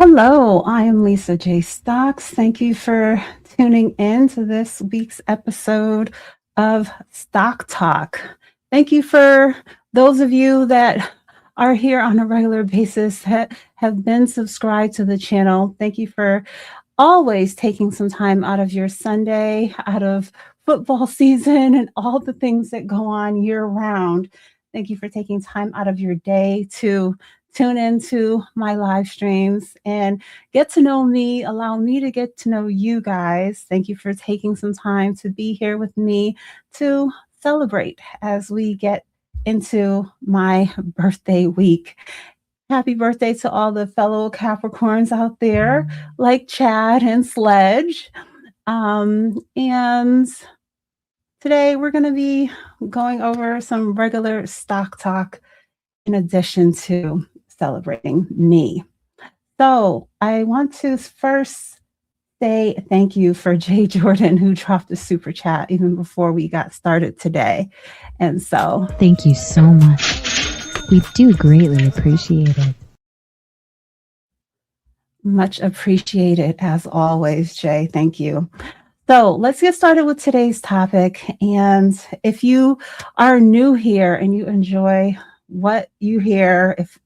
Hello, I am Lisa J. Stocks. Thank you for tuning in to this week's episode of Stock Talk. Thank you for those of you that are here on a regular basis that have been subscribed to the channel. Thank you for always taking some time out of your Sunday, out of football season and all the things that go on year round. Thank you for taking time out of your day to tune into my live streams and get to know me, allow me to get to know you guys. Thank you for taking some time to be here with me to celebrate as we get into my birthday week. Happy birthday to all the fellow Capricorns out there, like Chad and Sledge. And today we're going to be going over some regular stock talk in addition to celebrating me. So I want to first say thank you for Jay Jordan, who dropped a super chat even before we got started today. And so thank you so much. We do greatly appreciate it. Much appreciated as always, Jay. Thank you. So let's get started with today's topic. And if you are new here and you enjoy what you hear, if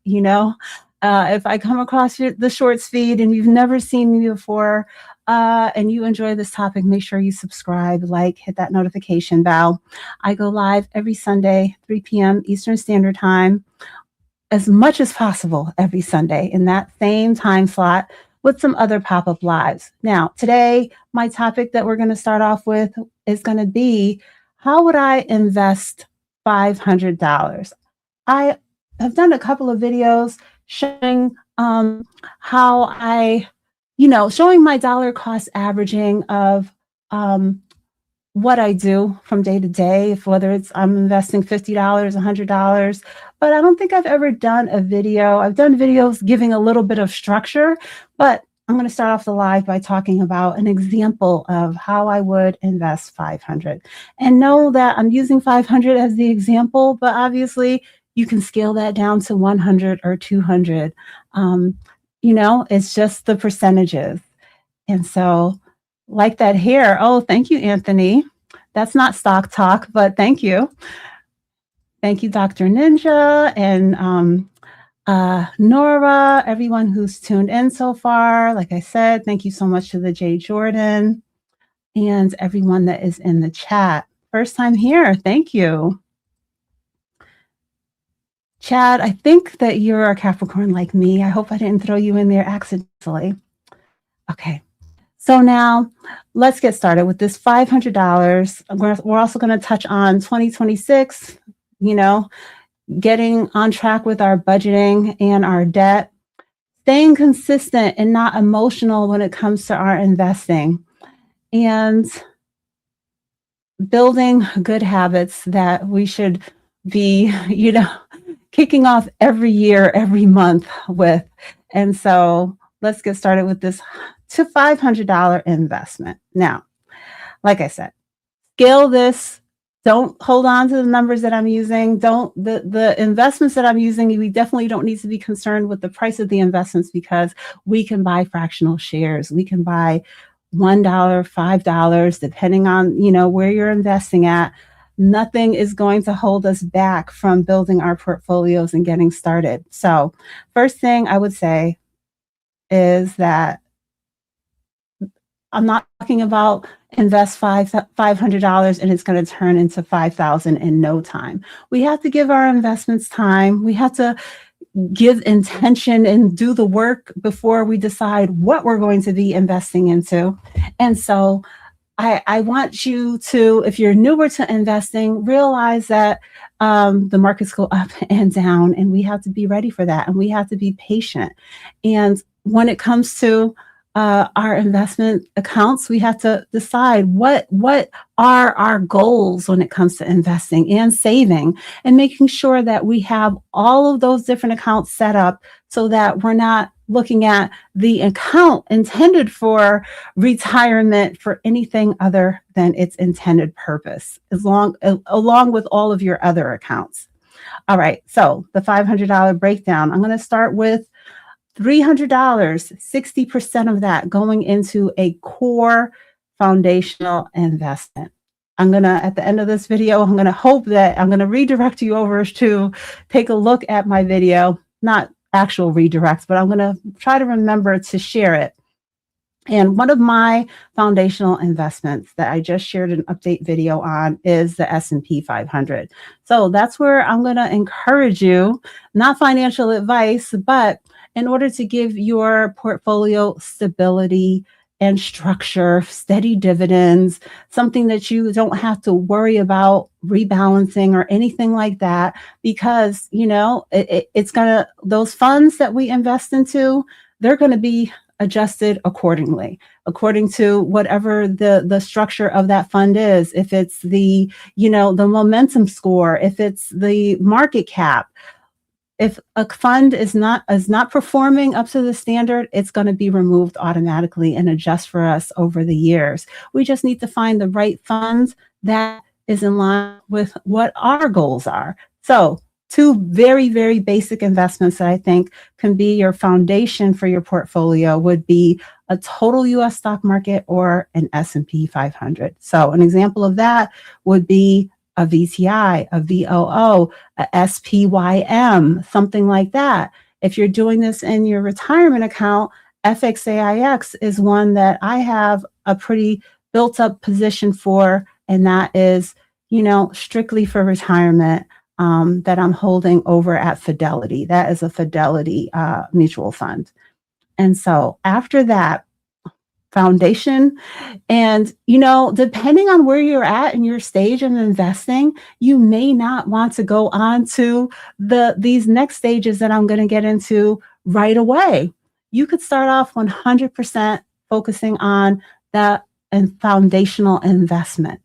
I come across the shorts feed and you've never seen me before and you enjoy this topic, make sure you subscribe, hit that notification bell. I go live every Sunday, 3 p.m. Eastern Standard Time, as much as possible every Sunday in that same time slot with some other pop-up lives. Now, today, my topic that we're going to start off with is going to be, how would I invest $500? I have done a couple of videos showing how showing my dollar cost averaging of what I do from day to day, whether it's I'm investing $50, $100, but I don't think I've ever done a video. I've done videos giving a little bit of structure, but I'm going to start off the live by talking about an example of how I would invest $500. And know that I'm using $500 as the example, but obviously you can scale that down to 100 or 200. It's just the percentages. And so, like that here. Oh, thank you, Anthony. That's not stock talk, but thank you. Thank you, Dr. Ninja and Nora, everyone who's tuned in so far. Like I said, thank you so much to the Jay Jordan and everyone that is in the chat. First time here, thank you. Chad, I think that you're a Capricorn like me. I hope I didn't throw you in there accidentally. Okay. So now let's get started with this $500. We're also going to touch on 2026, getting on track with our budgeting and our debt, staying consistent and not emotional when it comes to our investing, and building good habits that we should be, kicking off every year, every month with. And so let's get started with this to $500 investment. Now, like I said, scale this. Don't hold on to the numbers that I'm using. The investments that I'm using, we definitely don't need to be concerned with the price of the investments, because we can buy fractional shares. We can buy $1, $5, depending on, where you're investing at. Nothing is going to hold us back from building our portfolios and getting started. So first thing I would say is that I'm not talking about invest $500 and it's going to turn into $5,000 in no time. We have to give our investments time. We have to give intention and do the work before we decide what we're going to be investing into. And so I want you to, if you're newer to investing, realize that the markets go up and down, and we have to be ready for that, and we have to be patient. And when it comes to our investment accounts, we have to decide what are our goals when it comes to investing and saving, and making sure that we have all of those different accounts set up so that we're not looking at the account intended for retirement for anything other than its intended purpose, along with all of your other accounts. All right, so the $500 breakdown. I'm going to start with $300, 60% of that going into a core foundational investment. At the end of this video, I'm gonna hope that I'm gonna redirect you over to take a look at my video, not actual redirects, but I'm gonna try to remember to share it. And one of my foundational investments that I just shared an update video on is the S&P 500. So that's where I'm going to encourage you, not financial advice, but in order to give your portfolio stability and structure, steady dividends, something that you don't have to worry about rebalancing or anything like that, because, it's going to, those funds that we invest into, they're going to be adjusted accordingly, according to whatever the structure of that fund is. If it's the momentum score, if it's the market cap, if a fund is not performing up to the standard, it's going to be removed automatically and adjust for us over the years. We just need to find the right funds that is in line with what our goals are. So two very, very basic investments that I think can be your foundation for your portfolio would be a total US stock market or an S&P 500. So an example of that would be a VTI, a VOO, a SPYM, something like that. If you're doing this in your retirement account, FXAIX is one that I have a pretty built up position for, and that is, strictly for retirement. That I'm holding over at Fidelity. That is a Fidelity mutual fund. And so after that, foundation, and depending on where you're at in your stage of investing, you may not want to go on to these next stages that I'm going to get into right away. You could start off 100% focusing on that and foundational investment.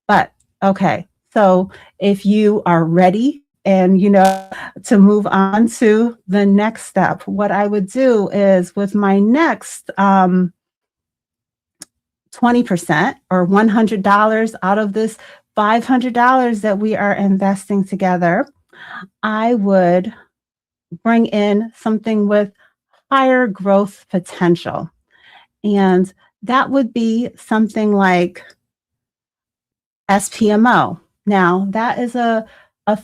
But okay, so if you are ready and to move on to the next step, what I would do is with my next 20% or $100 out of this $500 that we are investing together, I would bring in something with higher growth potential. And that would be something like SPMO. Now, that is a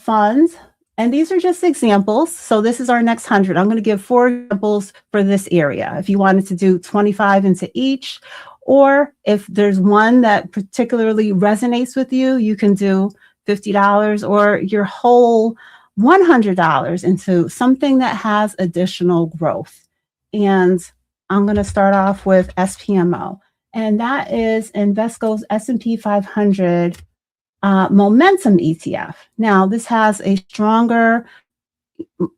fund, and these are just examples. So this is our next 100. I'm going to give 4 examples for this area. If you wanted to do 25 into each, or if there's one that particularly resonates with you, you can do $50 or your whole $100 into something that has additional growth. And I'm going to start off with SPMO, and that is Invesco's S&P 500 momentum ETF. Now, this has a stronger,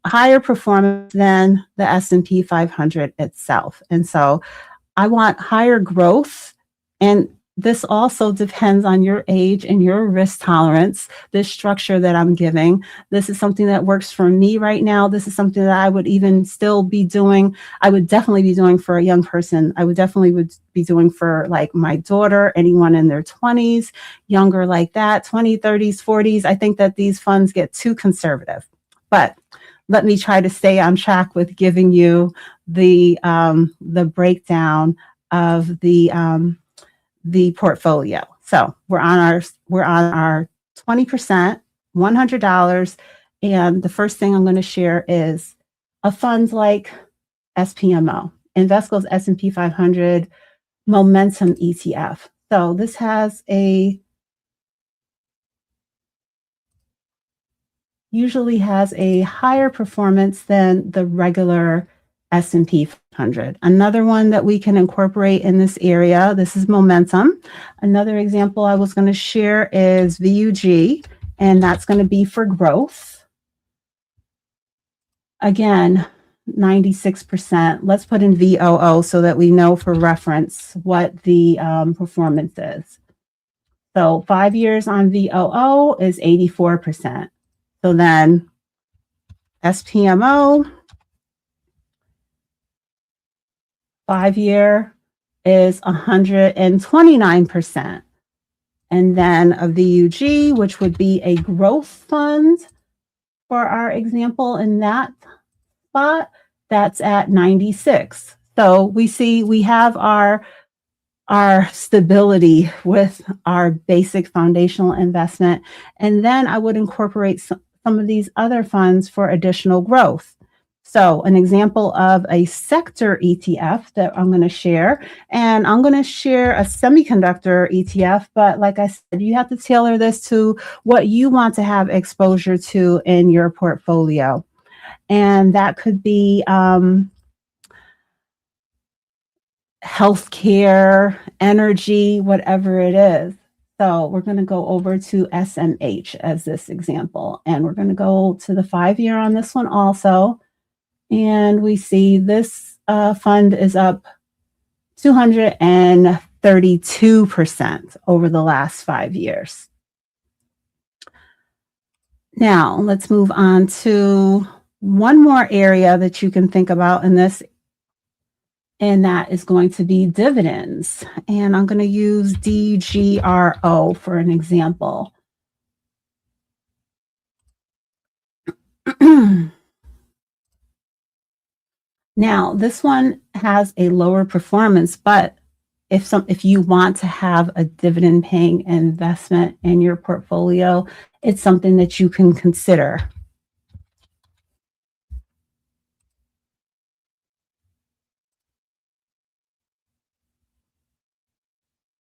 higher performance than the S&P 500 itself. And so I want higher growth, and this also depends on your age and your risk tolerance, this structure that I'm giving. This is something that works for me right now. This is something that I would even still be doing. I would definitely be doing for a young person. I would definitely be doing for like my daughter, anyone in their 20s, younger like that, 20s, 30s, 40s. I think that these funds get too conservative. But let me try to stay on track with giving you the breakdown of the portfolio. So we're on our 20%, $100, and the first thing I'm going to share is a fund like SPMO, Invesco's S&P 500 Momentum ETF. So this has usually has a higher performance than the regular S&P 500. Another one that we can incorporate in this area, this is momentum. Another example I was going to share is VUG, and that's going to be for growth. Again, 96%. Let's put in VOO so that we know for reference what the performance is. So 5 years on VOO is 84%. So then SPMO, 5-year is 129%. And then a VUG, which would be a growth fund for our example in that spot, that's at 96. So we see we have our stability with our basic foundational investment. And then I would incorporate some of these other funds for additional growth. So an example of a sector ETF that I'm going to share, and I'm going to share a semiconductor ETF, but like I said, you have to tailor this to what you want to have exposure to in your portfolio. And that could be healthcare, energy, whatever it is. So we're going to go over to SMH as this example, and we're going to go to the 5-year on this one also. And we see this fund is up 232% over the last 5 years. Now let's move on to one more area that you can think about in this, and that is going to be dividends. And I'm going to use DGRO for an example. Now, this one has a lower performance, but if you want to have a dividend paying investment in your portfolio, it's something that you can consider.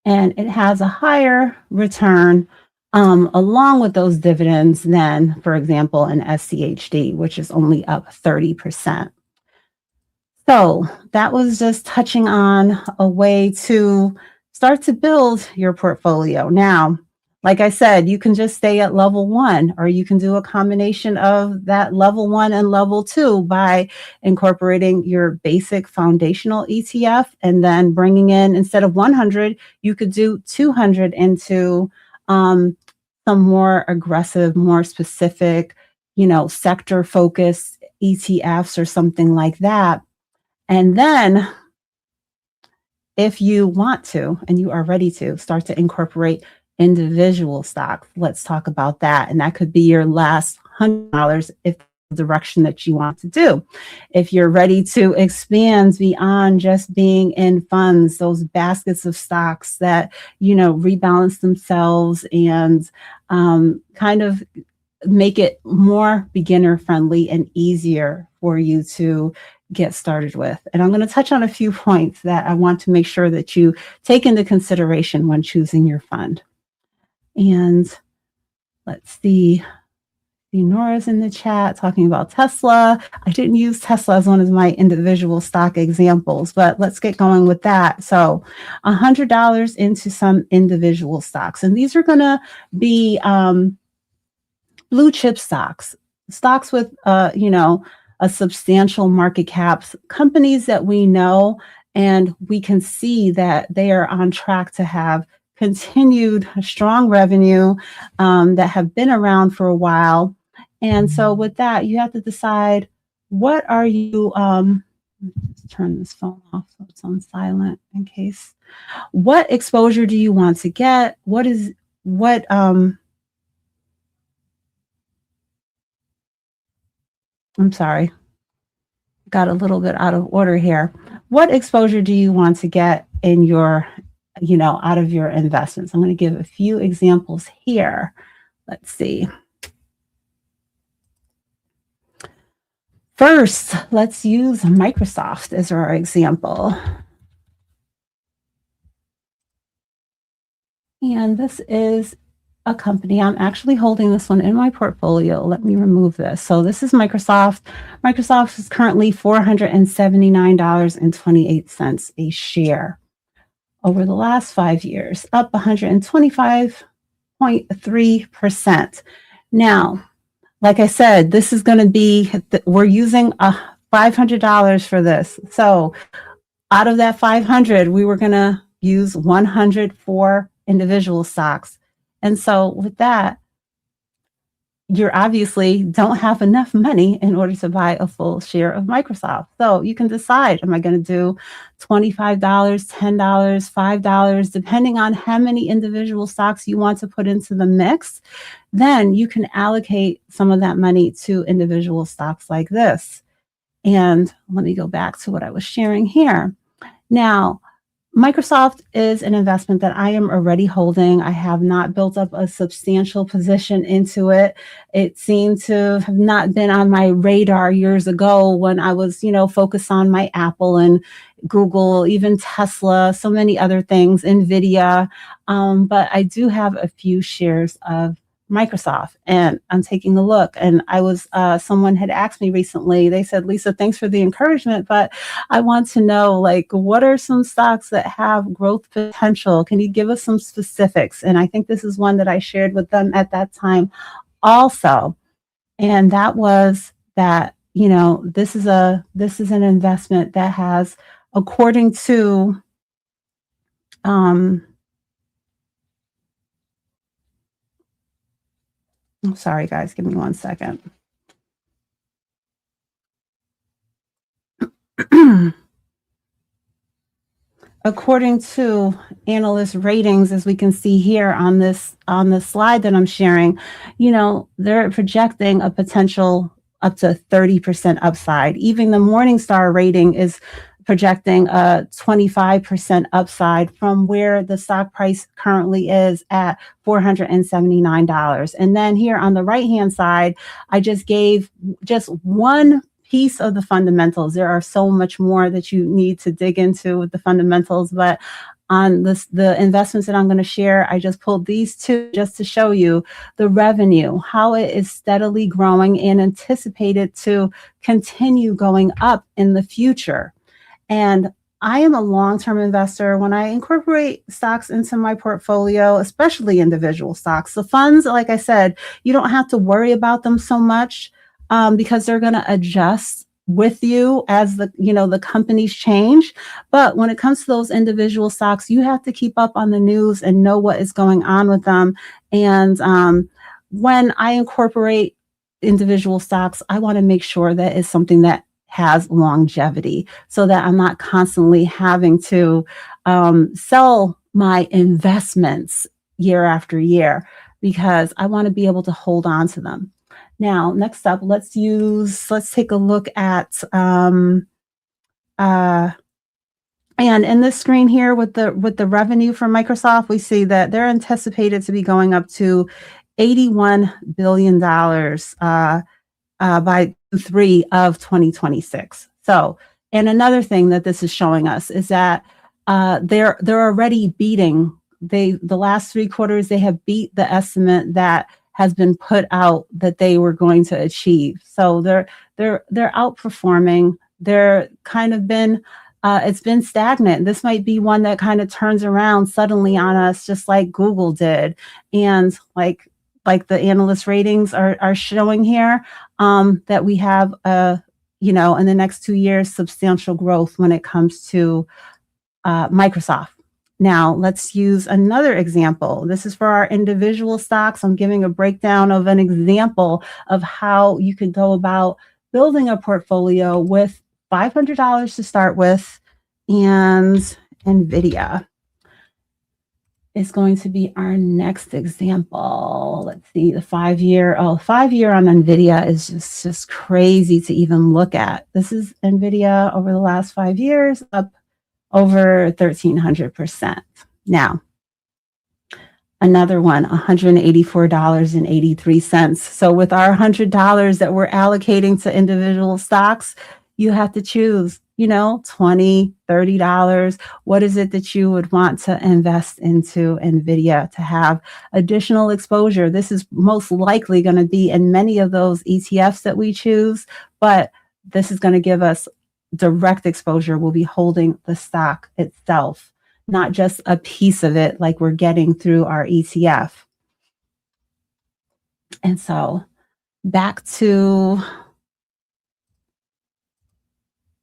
And it has a higher return along with those dividends than, for example, an SCHD, which is only up 30%. So that was just touching on a way to start to build your portfolio. Now, like I said, you can just stay at level 1, or you can do a combination of that level 1 and level 2 by incorporating your basic foundational ETF and then bringing in, instead of 100, you could do 200 into some more aggressive, more specific, sector focused ETFs or something like that. And then if you want to, and you are ready to, start to incorporate individual stocks. Let's talk about that. And that could be your last $100 if the direction that you want to do. If you're ready to expand beyond just being in funds, those baskets of stocks that, rebalance themselves and kind of make it more beginner friendly and easier for you to get started with. And I'm going to touch on a few points that I want to make sure that you take into consideration when choosing your fund. And let's see, Nora's in the chat talking about Tesla. I didn't use Tesla as one of my individual stock examples, but let's get going with that. So $100 into some individual stocks. And these are going to be blue chip stocks with, a substantial market caps, companies that we know, and we can see that they are on track to have continued strong revenue that have been around for a while. And so with that, you have to decide, what are you, let's turn this phone off so it's on silent in case. What exposure do you want to get? I'm sorry, got a little bit out of order here. What exposure do you want to get in your, out of your investments? I'm going to give a few examples here. Let's see. First, let's use Microsoft as our example. And this is a company. I'm actually holding this one in my portfolio. Let me remove this. So this is Microsoft. Microsoft is currently $479.28 a share. Over the last 5 years, up 125.3%. Now, like I said, this is going to be, we're using $500 for this. So out of that 500, we were going to use 100 for individual stocks. And so with that, you obviously don't have enough money in order to buy a full share of Microsoft. So you can decide, am I going to do $25, $10, $5, depending on how many individual stocks you want to put into the mix. Then you can allocate some of that money to individual stocks like this. And let me go back to what I was sharing here. Now, Microsoft is an investment that I am already holding. I have not built up a substantial position into it. It seemed to have not been on my radar years ago when I was, focused on my Apple and Google, even Tesla, so many other things, NVDA. But I do have a few shares of Microsoft, and I'm taking a look. And I was, someone had asked me recently, they said, Lisa, thanks for the encouragement, but I want to know, like, what are some stocks that have growth potential? Can you give us some specifics? And I think this is one that I shared with them at that time also. And that was that, this is an investment that has, according to, I'm sorry, guys, give me 1 second. According to analyst ratings, as we can see here on this slide that I'm sharing, they're projecting a potential up to 30% upside. Even the Morningstar rating is projecting a 25% upside from where the stock price currently is at $479. And then here on the right-hand side, I just gave just one piece of the fundamentals. There are so much more that you need to dig into with the fundamentals, but on the investments that I'm going to share, I just pulled these two just to show you the revenue, how it is steadily growing and anticipated to continue going up in the future. And I am a long-term investor. When I incorporate stocks into my portfolio, especially individual stocks, the funds, like I said, you don't have to worry about them so much because they're going to adjust with you as the companies change. But when it comes to those individual stocks, you have to keep up on the news and know what is going on with them. And when I incorporate individual stocks, I want to make sure that it's something that has longevity so that I'm not constantly having to sell my investments year after year, because I want to be able to hold on to them. Now, next up, let's take a look at, and in this screen here with the revenue from Microsoft, we see that they're anticipated to be going up to $81 billion by Q3 of 2026. So, and another thing that this is showing us is that they're already beating, the last 3 quarters, they have beat the estimate that has been put out that they were going to achieve. So they're outperforming. They're kind of been it's been stagnant. This might be one that kind of turns around suddenly on us, just like Google did, and like the analyst ratings are showing here, that we have in the next 2 years substantial growth when it comes to Microsoft. Now, let's use another example. This is for our individual stocks. I'm giving a breakdown of an example of how you could go about building a portfolio with $500 to start with, and NVIDIA is going to be our next example. Let's see, the 5-year. Oh, 5-year on NVIDIA is just crazy to even look at. This is NVIDIA over the last 5 years, up over 1,300%. Now, another one, $184.83. So with our $100 that we're allocating to individual stocks, you have to choose, $20, $30. What is it that you would want to invest into NVIDIA to have additional exposure? This is most likely going to be in many of those ETFs that we choose, but this is going to give us direct exposure. We'll be holding the stock itself, not just a piece of it like we're getting through our ETF. And so back to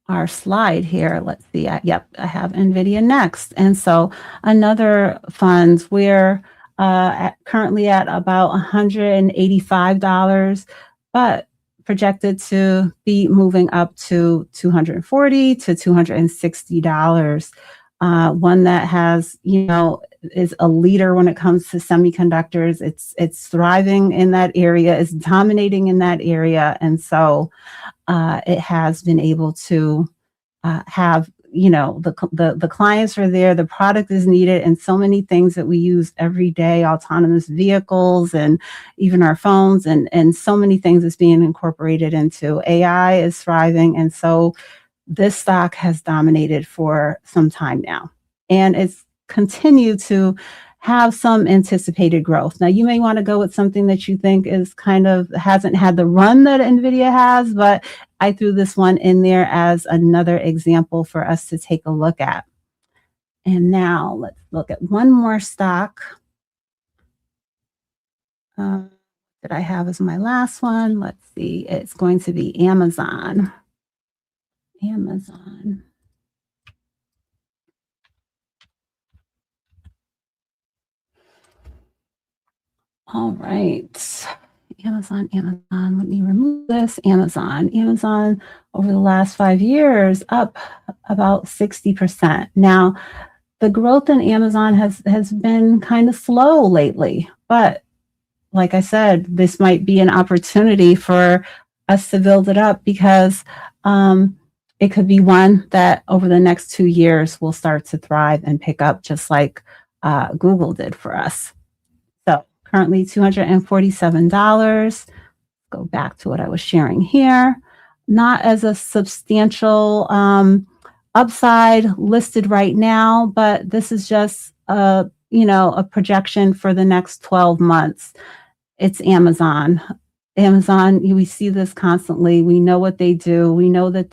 our slide here. Let's see. Yep, I have NVIDIA next. And so another fund, we're currently at about $185, but projected to be moving up to $240 to $260 one that has, is a leader when it comes to semiconductors. It's thriving in that area, it's dominating in that area. And so it has been able to have, the clients are there, the product is needed, and so many things that we use every day, autonomous vehicles and even our phones, and so many things is being incorporated into. AI is thriving. And so this stock has dominated for some time now, and it's continued to have some anticipated growth. Now, you may want to go with something that you think is kind of hasn't had the run that NVIDIA has, but I threw this one in there as another example for us to take a look at. And now let's look at one more stock that I have as my last one. Let's see, it's going to be Amazon. Amazon. All right. Amazon. Let me remove this. Amazon over the last 5 years up about 60%. Now, the growth in Amazon has been kind of slow lately, but like I said, this might be an opportunity for us to build it up, because it could be one that over the next 2 years will start to thrive and pick up, just like Google did for us. So currently $247. Go back to what I was sharing here. Not as a substantial upside listed right now, but this is just a projection for the next 12 months. It's Amazon. We see this constantly. We know what they do. We know that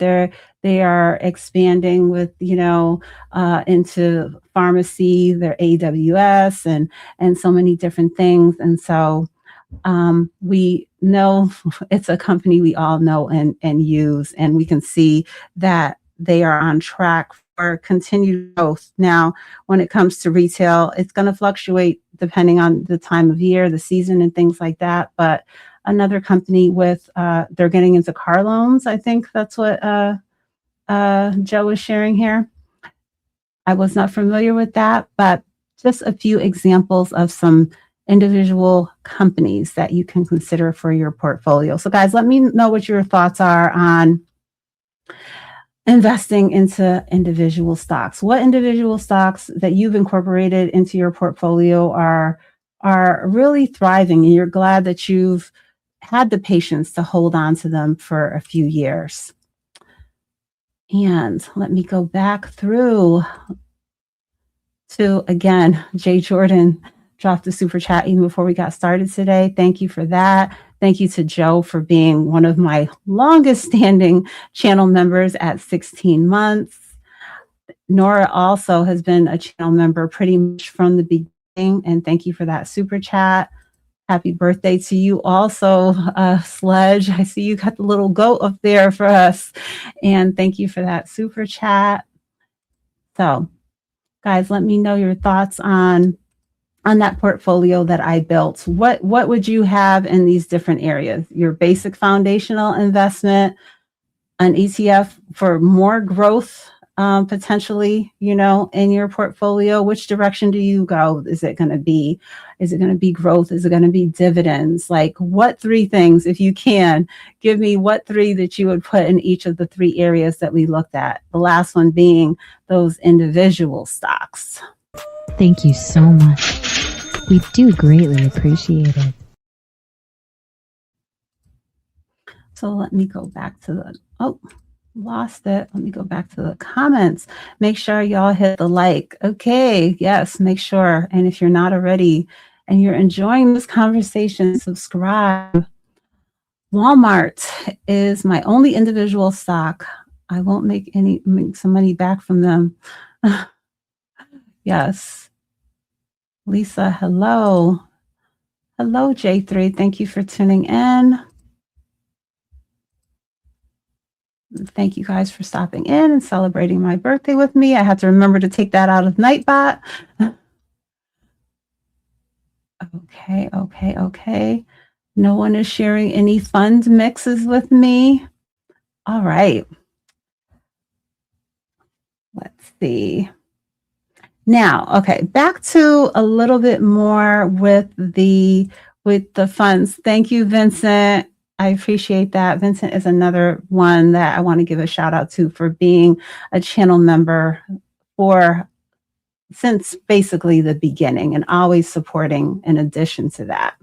they are expanding with, into pharmacy, their AWS and so many different things. And so we know it's a company we all know and use, and we can see that they are on track for continued growth. Now, when it comes to retail, it's going to fluctuate depending on the time of year, the season, and things like that. But another company with, they're getting into car loans. I think that's what Joe is sharing here. I was not familiar with that, but just a few examples of some individual companies that you can consider for your portfolio. So guys, let me know what your thoughts are on investing into individual stocks. What individual stocks that you've incorporated into your portfolio are really thriving, and you're glad that you've had the patience to hold on to them for a few years. And let me go back through to, again, Jay Jordan dropped a super chat even before we got started today. Thank you for that. Thank you to Joe for being one of my longest standing channel members at 16 months. Nora also has been a channel member pretty much from the beginning, and thank you for that super chat. Happy birthday to you also, Sledge. I see you got the little goat up there for us, and thank you for that super chat. So, guys, let me know your thoughts on that portfolio that I built. What would you have in these different areas? Your basic foundational investment, an ETF for more growth, potentially, in your portfolio. Which direction do you go? Is it going to be growth? Is it going to be dividends? Like, what 3 things, if you can, give me what 3 that you would put in each of the 3 areas that we looked at. The last one being those individual stocks. Thank you so much. We do greatly appreciate it. So let me go back to lost it. Let me go back to the comments. Make sure y'all hit the like. Okay, yes, make sure. And if you're not already and you're enjoying this conversation, subscribe. Walmart is my only individual stock. I won't make some money back from them. Yes. Lisa, hello. Hello, J3. Thank you for tuning in. Thank you guys for stopping in and celebrating my birthday with me. I had to remember to take that out of Nightbot. Okay. No one is sharing any fund mixes with me. All right. Let's see. Now, okay, back to a little bit more with the funds. Thank you, Vincent. I appreciate that. Vincent is another one that I want to give a shout out to for being a channel member for since basically the beginning and always supporting in addition to that.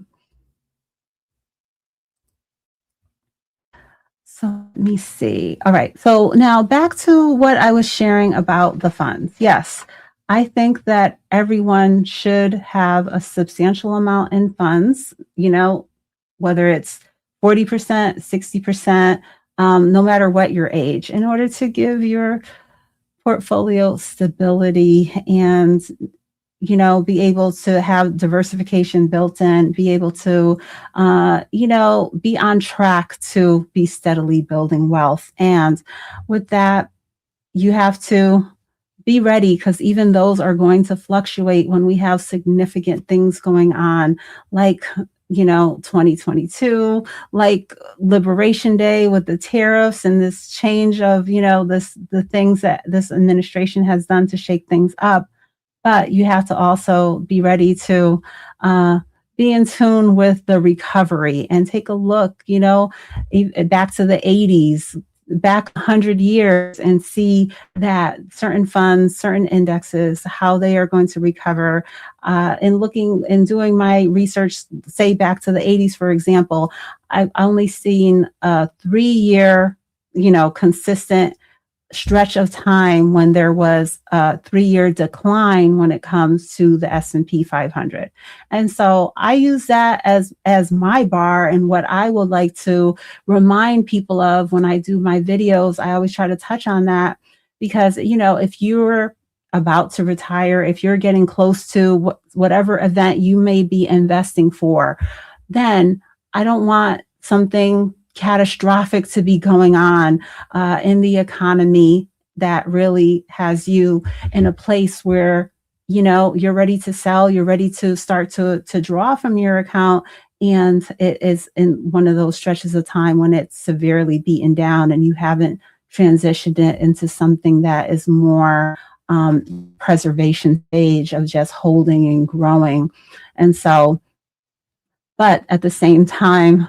So let me see. All right. So now back to what I was sharing about the funds. Yes, I think that everyone should have a substantial amount in funds, whether it's 40%, 60%, no matter what your age, in order to give your portfolio stability and be able to have diversification built in, be able to, be on track to be steadily building wealth. And with that, you have to be ready because even those are going to fluctuate when we have significant things going on, like 2022, like Liberation Day with the tariffs and this change of, the things that this administration has done to shake things up. But you have to also be ready to be in tune with the recovery and take a look, back to the 80s, back 100 years, and see that certain funds, certain indexes, how they are going to recover. And looking and doing my research, say back to the 80s, for example, I've only seen a 3-year, consistent stretch of time when there was a 3-year decline when it comes to the S&P 500. And so I use that as my bar, and what I would like to remind people of when I do my videos. I always try to touch on that because, if you're about to retire, if you're getting close to whatever event you may be investing for, then I don't want something catastrophic to be going on in the economy that really has you in a place where you're ready to sell, you're ready to start to draw from your account, and it is in one of those stretches of time when it's severely beaten down and you haven't transitioned it into something that is more preservation stage of just holding and growing. And so, but at the same time,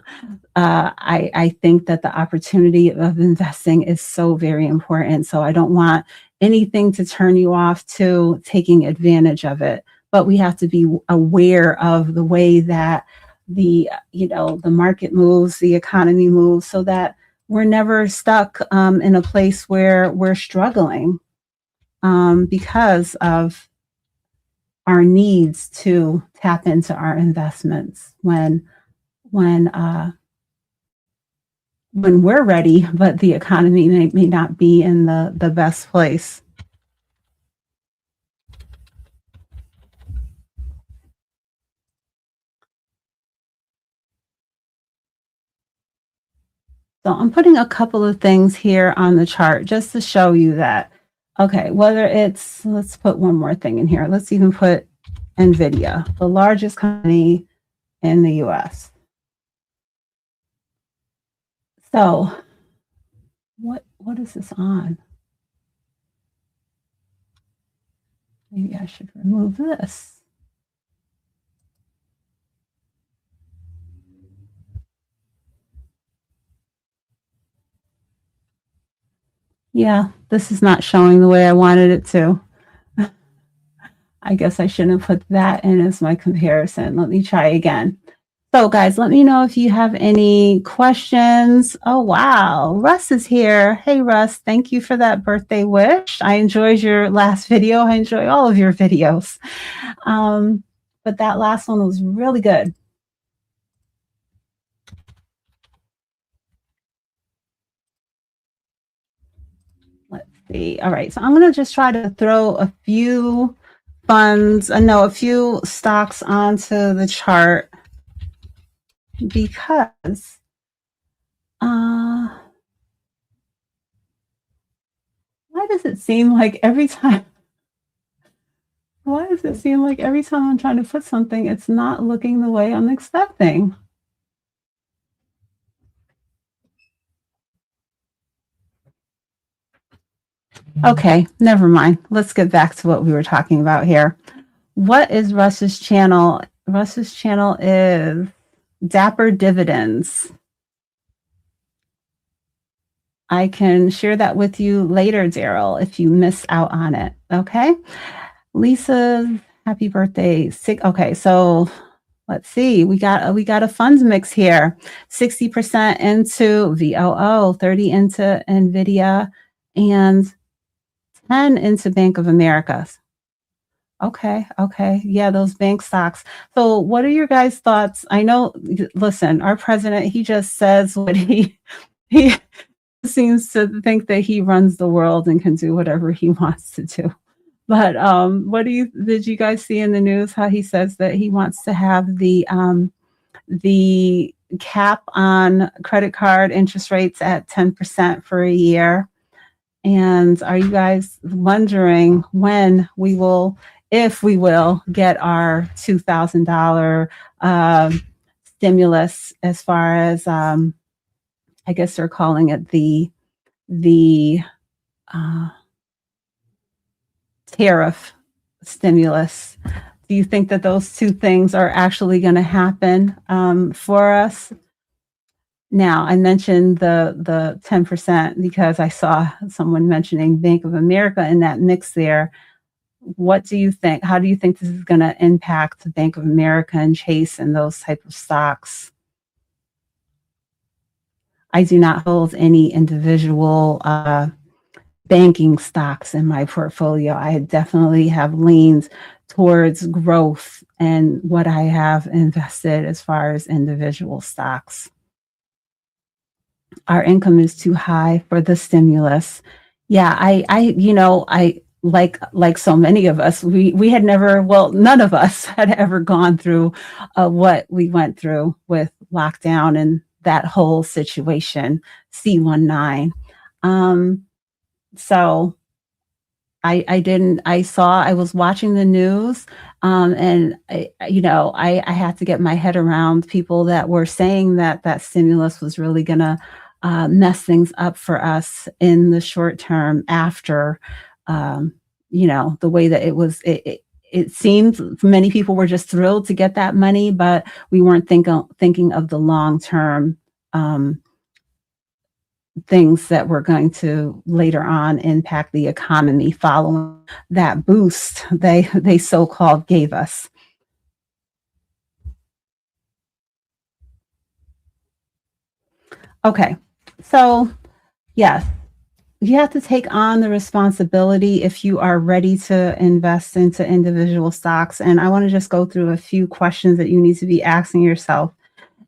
I think that the opportunity of investing is so very important. So I don't want anything to turn you off to taking advantage of it. But we have to be aware of the way that the market moves, the economy moves, so that we're never stuck in a place where we're struggling because of our needs to tap into our investments when we're ready, but the economy may not be in the best place. So I'm putting a couple of things here on the chart just to show you that, okay, whether it's, let's put one more thing in here. Let's even put NVDA, the largest company in the US. So what is this on? Maybe I should remove this. Yeah, this is not showing the way I wanted it to. I guess I shouldn't have put that in as my comparison. Let me try again. So guys, let me know if you have any questions. Oh, wow. Russ is here. Hey, Russ, thank you for that birthday wish. I enjoyed your last video. I enjoy all of your videos. But that last one was really good. Let's see. All right. So I'm going to just try to throw a few funds, a few stocks onto the chart because why does it seem like every time I'm trying to put something, it's not looking the way I'm expecting? Okay, never mind. Let's get back to what we were talking about here. What is Russ's channel? Russ's channel is Dapper Dividends. I can share that with you later, Daryl, if you miss out on it. Okay. Lisa's happy birthday. Okay, so let's see. We got a funds mix here. 60% into VOO, 30 into NVDA, and 10 into Bank of America. Okay. Yeah, those bank stocks. So what are your guys' thoughts? I know, listen, our president, he just says what he seems to think that he runs the world and can do whatever he wants to do. But did you guys see in the news how he says that he wants to have the cap on credit card interest rates at 10% for a year? And are you guys wondering when we will, if we will, get our $2,000 stimulus, as far as I guess they're calling it the tariff stimulus? Do you think that those two things are actually going to happen for us? Now, I mentioned the 10% because I saw someone mentioning Bank of America in that mix there. What do you think? How do you think this is going to impact Bank of America and Chase and those type of stocks? I do not hold any individual banking stocks in my portfolio. I definitely have leaned towards growth and what I have invested as far as individual stocks. Our income is too high for the stimulus. Yeah, I like so many of us, we had never, well, none of us had ever gone through what we went through with lockdown and that whole situation, C-19. So I was watching the news, and I had to get my head around people that were saying that stimulus was really gonna mess things up for us in the short term after, the way that it seemed many people were just thrilled to get that money, but we weren't thinking of the long term things that were going to later on impact the economy following that boost they so-called gave us. Okay, so yes, you have to take on the responsibility if you are ready to invest into individual stocks. And I want to just go through a few questions that you need to be asking yourself.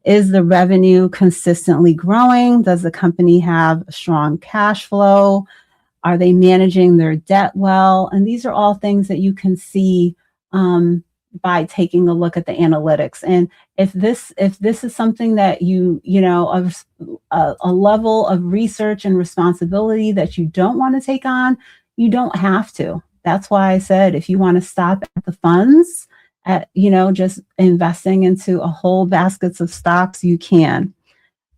Is the revenue consistently growing? Does the company have a strong cash flow? Are they managing their debt well? And these are all things that you can see by taking a look at the analytics. And if this is something that of a level of research and responsibility that you don't want to take on, you don't have to. That's why I said, if you want to stop at the funds, at just investing into a whole baskets of stocks, you can.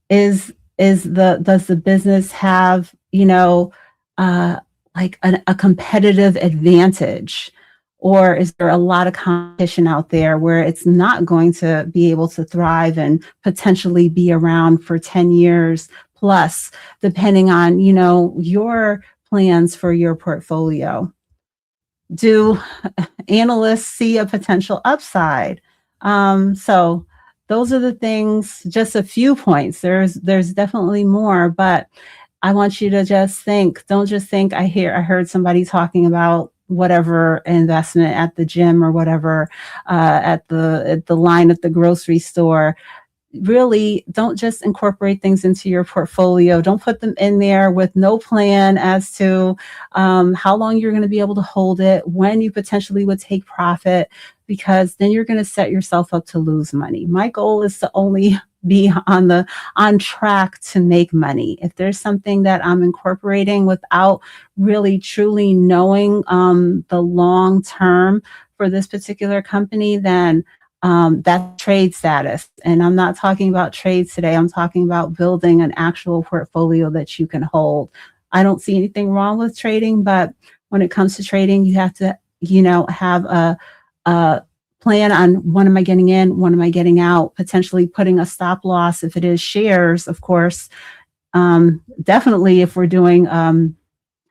Does the business have like a competitive advantage, or is there a lot of competition out there where it's not going to be able to thrive and potentially be around for 10 years plus, depending on your plans for your portfolio? Do analysts see a potential upside? So those are the things, just a few points. There's definitely more, but I want you to just think. Don't just think I heard somebody talking about whatever investment at the gym or whatever at the line at the grocery store. Really, don't just incorporate things into your portfolio. Don't put them in there with no plan as to how long you're going to be able to hold it, when you potentially would take profit, because then you're going to set yourself up to lose money. My goal is to only be on track to make money. If there's something that I'm incorporating without really truly knowing the long term for this particular company, then that's trade status. And I'm not talking about trades today. I'm talking about building an actual portfolio that you can hold I don't see anything wrong with trading, but when it comes to trading, you have to, have a plan on when am I getting in, when am I getting out, potentially putting a stop loss if it is shares, of course. Definitely if we're doing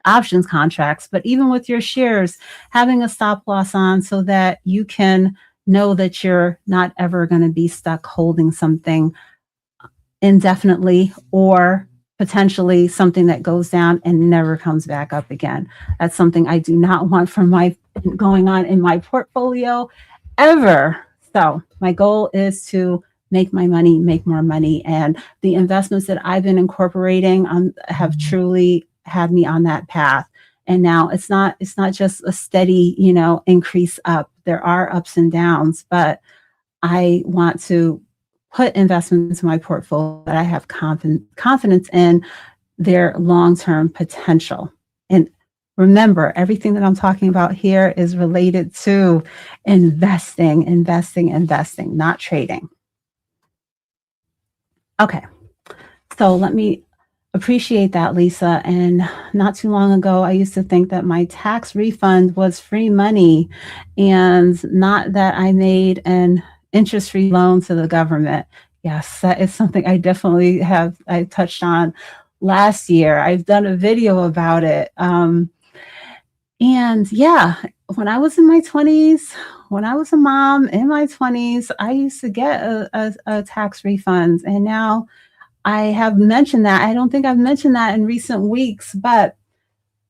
options contracts, but even with your shares, having a stop loss on so that you can know that you're not ever going to be stuck holding something indefinitely, or potentially something that goes down and never comes back up again. That's something I do not want from going on in my portfolio ever. So my goal is to make my money, make more money. And the investments that I've been incorporating have truly had me on that path. And now it's not just a steady, increase up. There are ups and downs, but I want to put investments in my portfolio that I have confidence in their long-term potential. And remember, everything that I'm talking about here is related to investing, not trading. Okay, so let me appreciate that, Lisa. And not too long ago, I used to think that my tax refund was free money and not that I made an interest-free loan to the government. Yes, that is something I definitely I touched on last year. I've done a video about it. And yeah, when I was in my 20s, when I was a mom in my 20s, I used to get a tax refund. And now I have mentioned that. I don't think I've mentioned that in recent weeks, but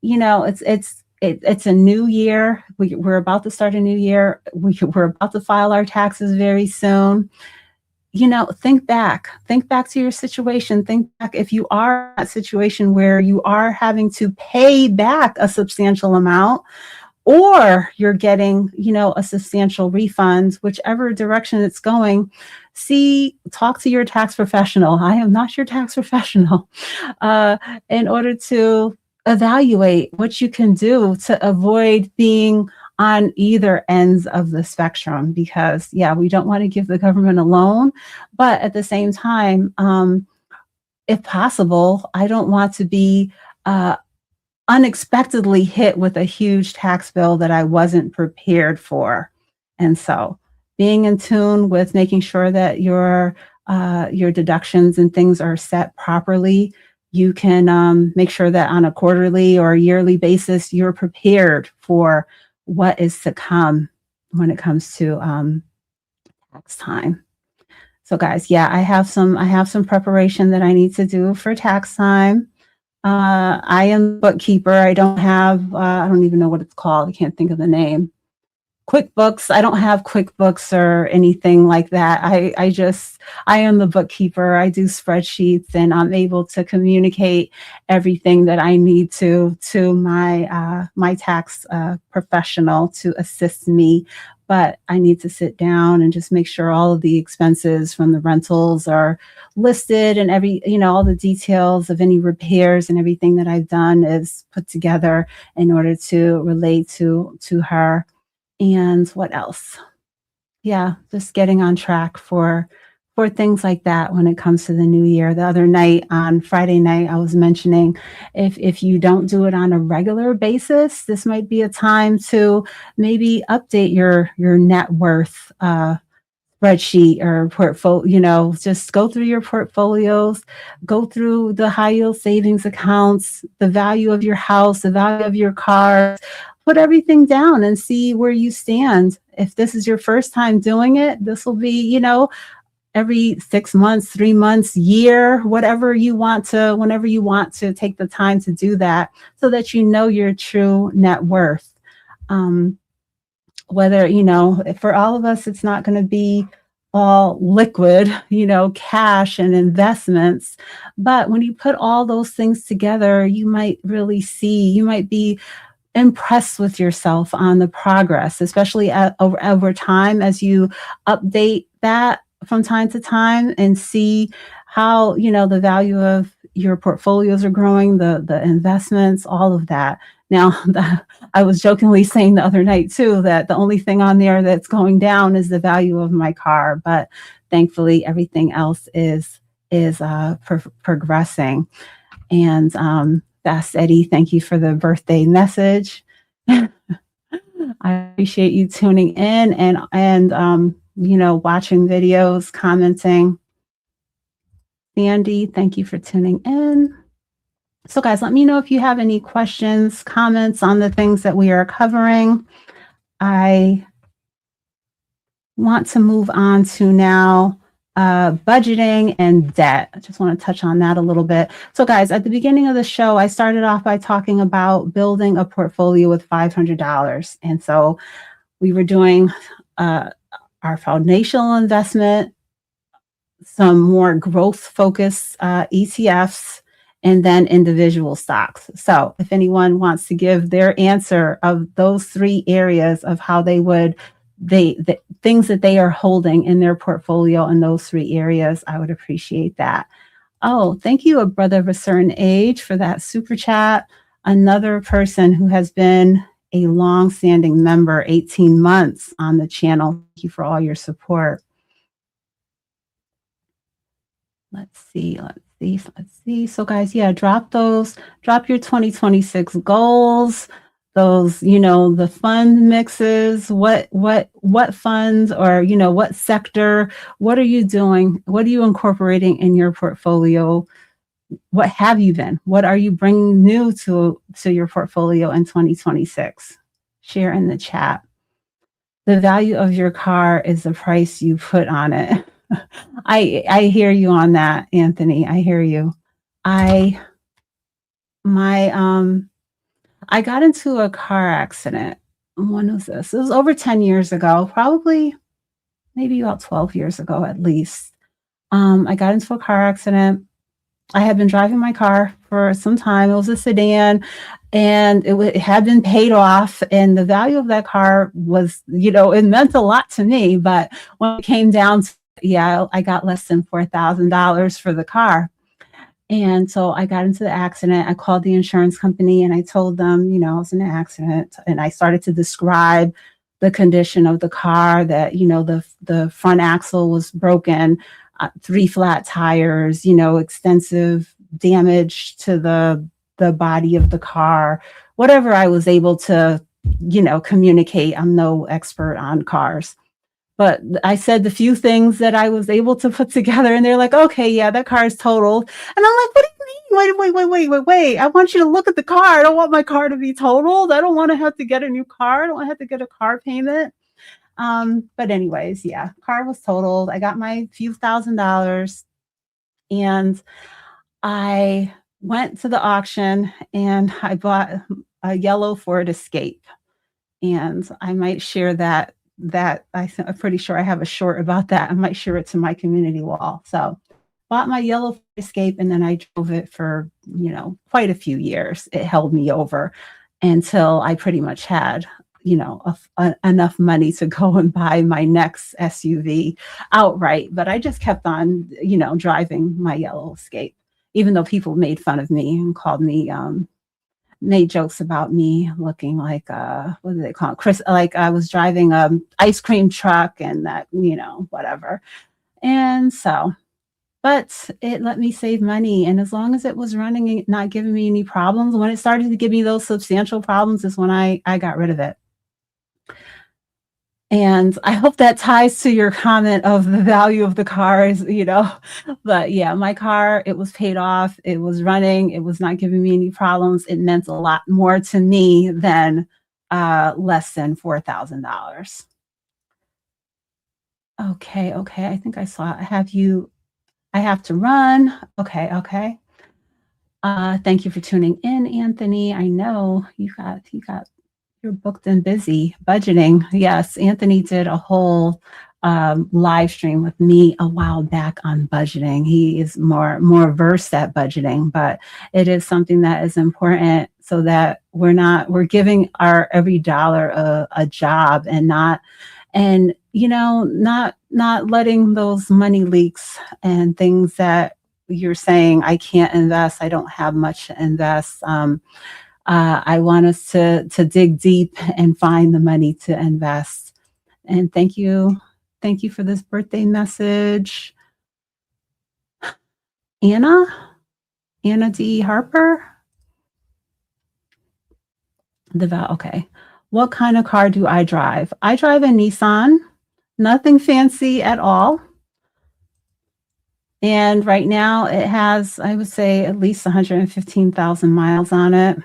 it's a new year. We're about to start a new year. We're about to file our taxes very soon. Think back to your situation. Think back if you are in that situation where you are having to pay back a substantial amount, or you're getting, a substantial refund, whichever direction it's going. Talk to your tax professional. I am not your tax professional. In order to evaluate what you can do to avoid being on either ends of the spectrum, because we don't want to give the government a loan, but at the same time, if possible, I don't want to be unexpectedly hit with a huge tax bill that I wasn't prepared for. And so being in tune with making sure that your deductions and things are set properly, you can make sure that on a quarterly or yearly basis, you're prepared for what is to come when it comes to tax time. So guys, I have some preparation that I need to do for tax time. I am bookkeeper. I don't even know what it's called. I can't think of the name. QuickBooks. I don't have QuickBooks or anything like that. I am the bookkeeper. I do spreadsheets, and I'm able to communicate everything that I need to my tax professional to assist me. But I need to sit down and just make sure all of the expenses from the rentals are listed, and all the details of any repairs and everything that I've done is put together in order to relate to her. And what else? Just getting on track for things like that when it comes to the new year. The other night, on Friday night, I was mentioning if you don't do it on a regular basis, this might be a time to maybe update your net worth spreadsheet or portfolio. Just go through your portfolios, go through the high yield savings accounts, the value of your house, the value of your car. Put everything down and see where you stand. If this is your first time doing it, this will be, every 6 months, 3 months, year, whenever you want to take the time to do that, so that you know your true net worth. Whether, for all of us, it's not going to be all liquid, cash and investments. But when you put all those things together, you might be impressed with yourself on the progress, especially over time, as you update that from time to time and see how, the value of your portfolios are growing, the investments, all of that. Now, I was jokingly saying the other night too, that the only thing on there that's going down is the value of my car, but thankfully everything else is progressing. And That's Eddie. Thank you for the birthday message. I appreciate you tuning in and watching videos, commenting. Sandy, thank you for tuning in. So guys, let me know if you have any questions, comments on the things that we are covering. I want to move on to now budgeting and debt. I just want to touch on that a little bit. So guys, at the beginning of the show, I started off by talking about building a portfolio with $500. And so we were doing our foundational investment, some more growth focused ETFs, and then individual stocks. So if anyone wants to give their answer of those three areas of how they would, the things that they are holding in their portfolio in those three areas, I would appreciate that. Oh, thank you, a brother of a certain age, for that super chat. Another person who has been a long-standing member, 18 months on the channel. Thank you for all your support. Let's see. So guys, yeah, drop your 2026 goals, those, the fund mixes, what funds, or, what sector, what are you doing? What are you incorporating in your portfolio? What have you been? What are you bringing new to your portfolio in 2026? Share in the chat. The value of your car is the price you put on it. I hear you on that, Anthony. I hear you. I got into a car accident. When was this? It was over 10 years ago, probably maybe about 12 years ago at least. I got into a car accident. I had been driving my car for some time. It was a sedan, and it had been paid off. And the value of that car was, it meant a lot to me. But when it came down to, I got less than $4,000 for the car. And so I got into the accident. I called the insurance company and I told them, I was in an accident. And I started to describe the condition of the car, that, the front axle was broken, 3 flat tires, extensive damage to the body of the car, whatever I was able to, communicate. I'm no expert on cars. But I said the few things that I was able to put together, and they're like, okay, yeah, that car is totaled. And I'm like, what do you mean? Wait. I want you to look at the car. I don't want my car to be totaled. I don't want to have to get a new car. I don't want to have to get a car payment. But anyways, yeah, car was totaled. I got my few $1,000s, and I went to the auction and I bought a yellow Ford Escape. And I might share that I'm pretty sure I have a short about that. I might share it to my community wall. So bought my yellow Escape, and then I drove it for, quite a few years. It held me over until I pretty much had, enough money to go and buy my next SUV outright. But I just kept on, driving my yellow Escape, even though people made fun of me and called me, made jokes about me looking like what do they call it? Chris, like I was driving a ice cream truck and that, whatever. And so, but it let me save money. And as long as it was running and not giving me any problems, when it started to give me those substantial problems is when I got rid of it. And I hope that ties to your comment of the value of the cars, but yeah, my car, it was paid off. It was running. It was not giving me any problems. It meant a lot more to me than less than $4,000. Okay. I think I saw it. I have to run. Okay. Thank you for tuning in, Anthony. I know you're booked and busy. Budgeting. Yes, Anthony did a whole live stream with me a while back on budgeting. He is more versed at budgeting, but it is something that is important so that we're giving our every dollar a job and not letting those money leaks and things that you're saying, I can't invest, I don't have much to invest. I want us to dig deep and find the money to invest. And thank you for this birthday message. Anna D. Harper. Okay. What kind of car do I drive? I drive a Nissan, nothing fancy at all. And right now it has, I would say, at least 115,000 miles on it.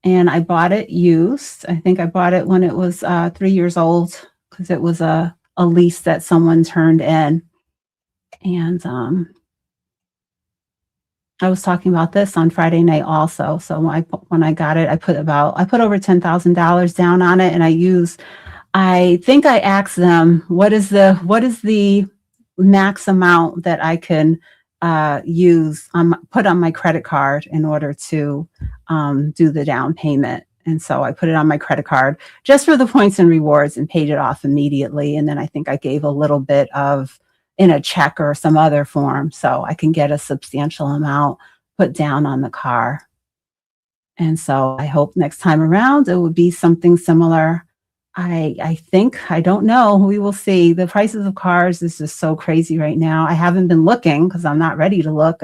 And I bought it used. I think I bought it when it was 3 years old because it was a lease that someone turned in. And I was talking about this on Friday night also. So when I got it, I put over $10,000 down on it, and I think I asked them what is the max amount that I can put on my credit card in order to do the down payment. And so I put it on my credit card just for the points and rewards and paid it off immediately. And then I think I gave a little bit in a check or some other form so I can get a substantial amount put down on the car. And so I hope next time around it would be something similar. I think, I don't know, we will see. The prices of cars is just so crazy right now. I haven't been looking because I'm not ready to look,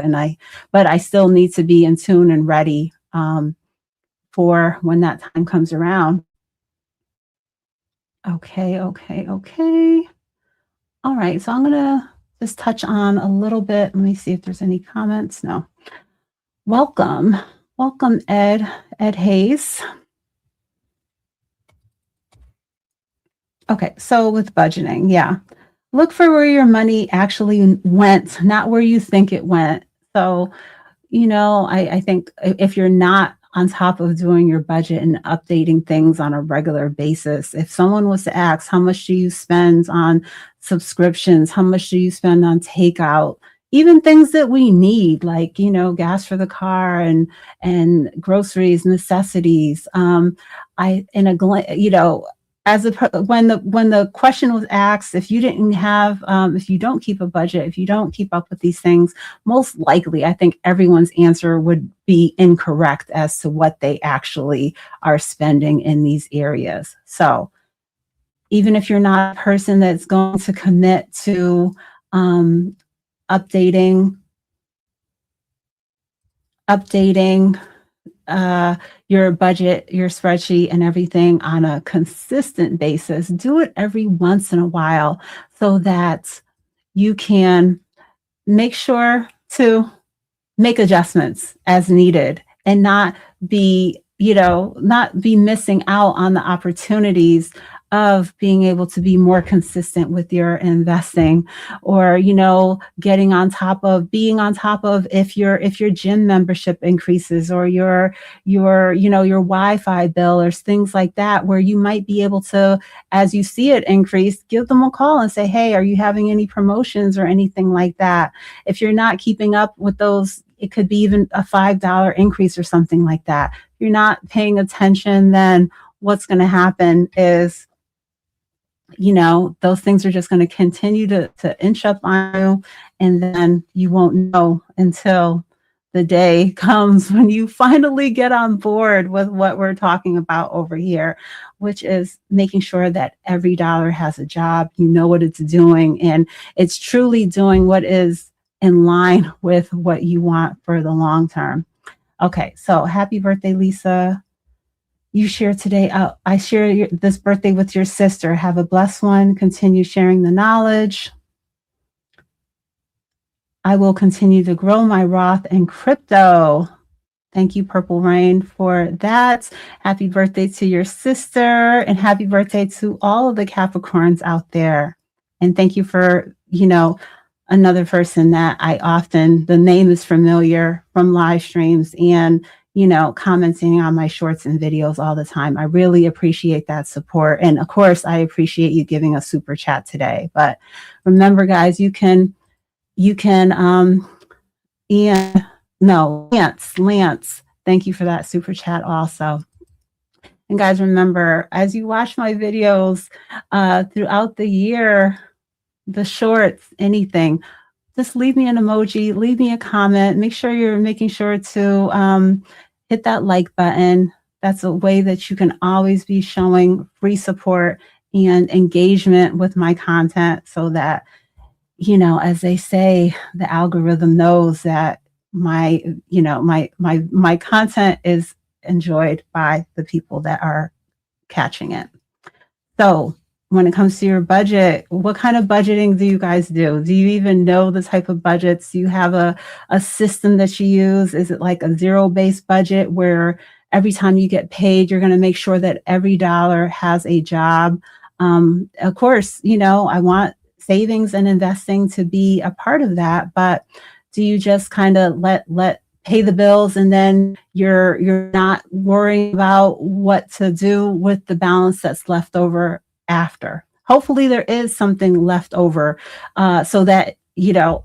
but I still need to be in tune and ready for when that time comes around. Okay. All right, so I'm gonna just touch on a little bit. Let me see if there's any comments. No. Welcome, Ed Hayes. Okay, so with budgeting, yeah. Look for where your money actually went, not where you think it went. So, I think if you're not on top of doing your budget and updating things on a regular basis, if someone was to ask, how much do you spend on subscriptions? How much do you spend on takeout? Even things that we need, like, gas for the car and groceries, necessities. When the question was asked, if you don't keep a budget, if you don't keep up with these things, most likely, I think everyone's answer would be incorrect as to what they actually are spending in these areas. So even if you're not a person that's going to commit to updating your budget, your spreadsheet, and everything on a consistent basis, do it every once in a while so that you can make sure to make adjustments as needed and not be missing out on the opportunities of being able to be more consistent with your investing, or being on top of if your gym membership increases, or your Wi-Fi bill, or things like that, where you might be able to, as you see it increase, give them a call and say, hey, are you having any promotions or anything like that? If you're not keeping up with those, it could be even a $5 increase or something like that. If you're not paying attention, then what's going to happen is, those things are just going to continue to inch up on you, and then you won't know until the day comes when you finally get on board with what we're talking about over here, which is making sure that every dollar has a job, what it's doing, and it's truly doing what is in line with what you want for the long term. Okay, so happy birthday, Lisa. You share today. I share this birthday with your sister. Have a blessed one. Continue sharing the knowledge. I will continue to grow my Roth and crypto. Thank you, Purple Rain, for that. Happy birthday to your sister, and happy birthday to all of the Capricorns out there. And thank you for, another person that the name is familiar from live streams and commenting on my shorts and videos all the time. I really appreciate that support. And of course, I appreciate you giving a super chat today. But remember, guys, Lance, thank you for that super chat also. And guys, remember, as you watch my videos throughout the year, the shorts, anything, just leave me an emoji, leave me a comment. Make sure you're making sure to hit that like button. That's a way that you can always be showing free support and engagement with my content, so that, as they say, the algorithm knows that my content is enjoyed by the people that are catching it. So when it comes to your budget, what kind of budgeting do you guys do? Do you even know the type of budgets? Do you have a system that you use? Is it like a zero-based budget where every time you get paid, you're going to make sure that every dollar has a job? Of course, I want savings and investing to be a part of that, but do you just kind of let pay the bills and then you're not worrying about what to do with the balance that's left over after? Hopefully there is something left over so that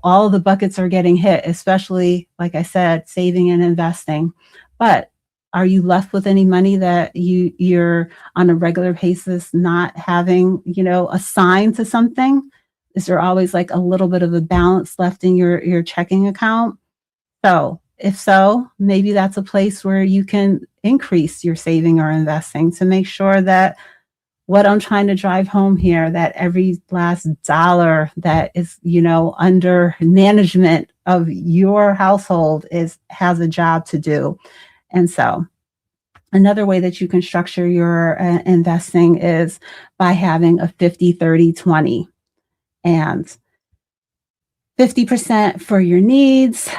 all the buckets are getting hit, especially, like I said, saving and investing. But are you left with any money that you're on a regular basis not having assigned to something? Is there always like a little bit of a balance left in your checking account? So if so, maybe that's a place where you can increase your saving or investing to make sure that what I'm trying to drive home here, that every last dollar that is, under management of your household has a job to do. And so another way that you can structure your investing is by having a 50-30-20, and 50% for your needs,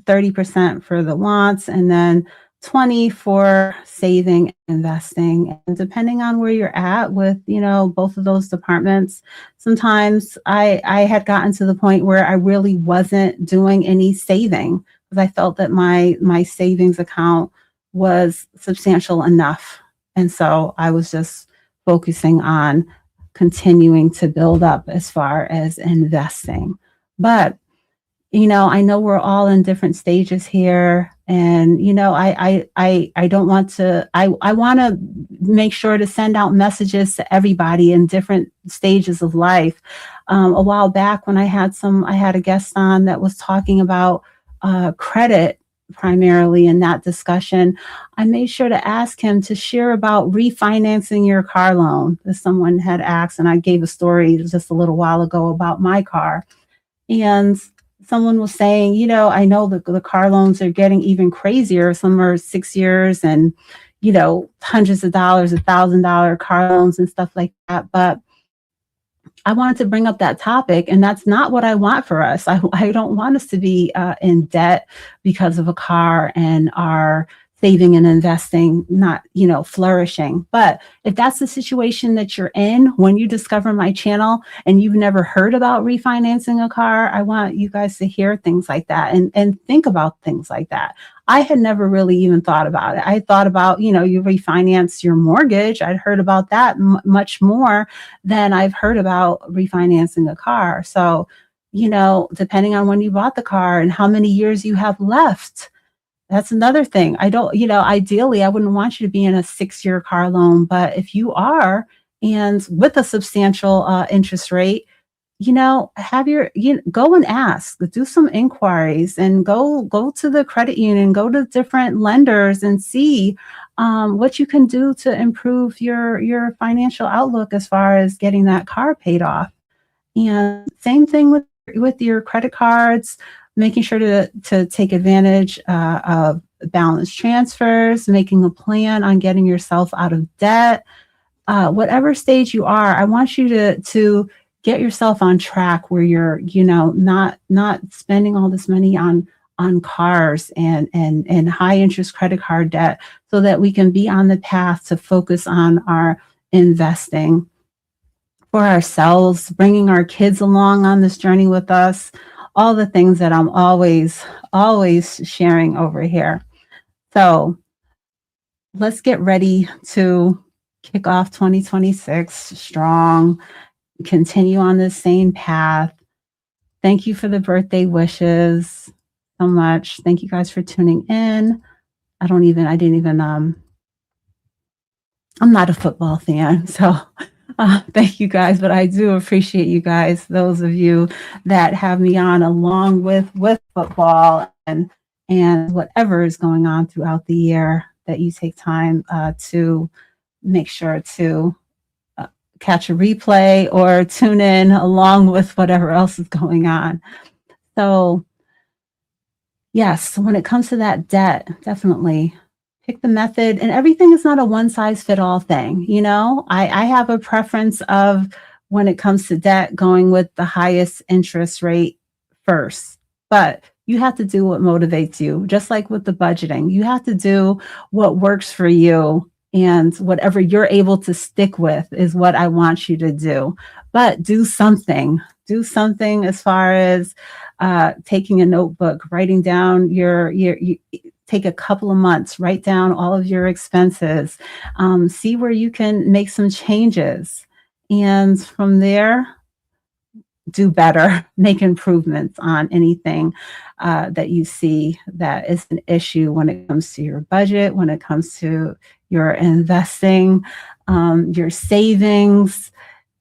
30% for the wants, and then 20 for saving and investing. And depending on where you're at with, both of those departments, sometimes I had gotten to the point where I really wasn't doing any saving because I felt that my savings account was substantial enough. And so I was just focusing on continuing to build up as far as investing. But I know we're all in different stages here, and I don't want to. I want to make sure to send out messages to everybody in different stages of life. A while back, when I had a guest on that was talking about credit primarily in that discussion. I made sure to ask him to share about refinancing your car loan, as someone had asked, and I gave a story just a little while ago about my car, and someone was saying, I know the car loans are getting even crazier. Some are 6 years and, hundreds of dollars, $1,000 car loans and stuff like that. But I wanted to bring up that topic, and that's not what I want for us. I don't want us to be in debt because of a car and our saving and investing not, flourishing. But if that's the situation that you're in when you discover my channel and you've never heard about refinancing a car, I want you guys to hear things like that and think about things like that. I had never really even thought about it. I thought about, you refinance your mortgage. I'd heard about that much more than I've heard about refinancing a car. So, depending on when you bought the car and how many years you have left, that's another thing. I don't, ideally, I wouldn't want you to be in a 6-year car loan, but if you are, and with a substantial interest rate, have go and ask, do some inquiries, and go to the credit union, go to different lenders and see what you can do to improve your financial outlook as far as getting that car paid off. And same thing with your credit cards, making sure to take advantage of balance transfers, making a plan on getting yourself out of debt. Whatever stage you are, I want you to get yourself on track where you're, not spending all this money on cars and high interest credit card debt, so that we can be on the path to focus on our investing for ourselves, bringing our kids along on this journey with us, all the things that I'm always sharing over here. So let's get ready to kick off 2026 strong, continue on the same path. Thank you for the birthday wishes so much. Thank you guys for tuning in. I'm not a football fan, so thank you guys, but I do appreciate you guys, those of you that have me on along with football and whatever is going on throughout the year, that you take time to make sure to catch a replay or tune in along with whatever else is going on. So yes, when it comes to that debt, definitely pick the method, and everything is not a one size fit all thing. You know, I have a preference of, when it comes to debt, going with the highest interest rate first, but you have to do what motivates you. Just like with the budgeting, you have to do what works for you, and whatever you're able to stick with is what I want you to do. But do something as far as taking a notebook, writing down your take a couple of months, write down all of your expenses, see where you can make some changes. And from there, do better, make improvements on anything that you see that is an issue when it comes to your budget, when it comes to your investing, your savings.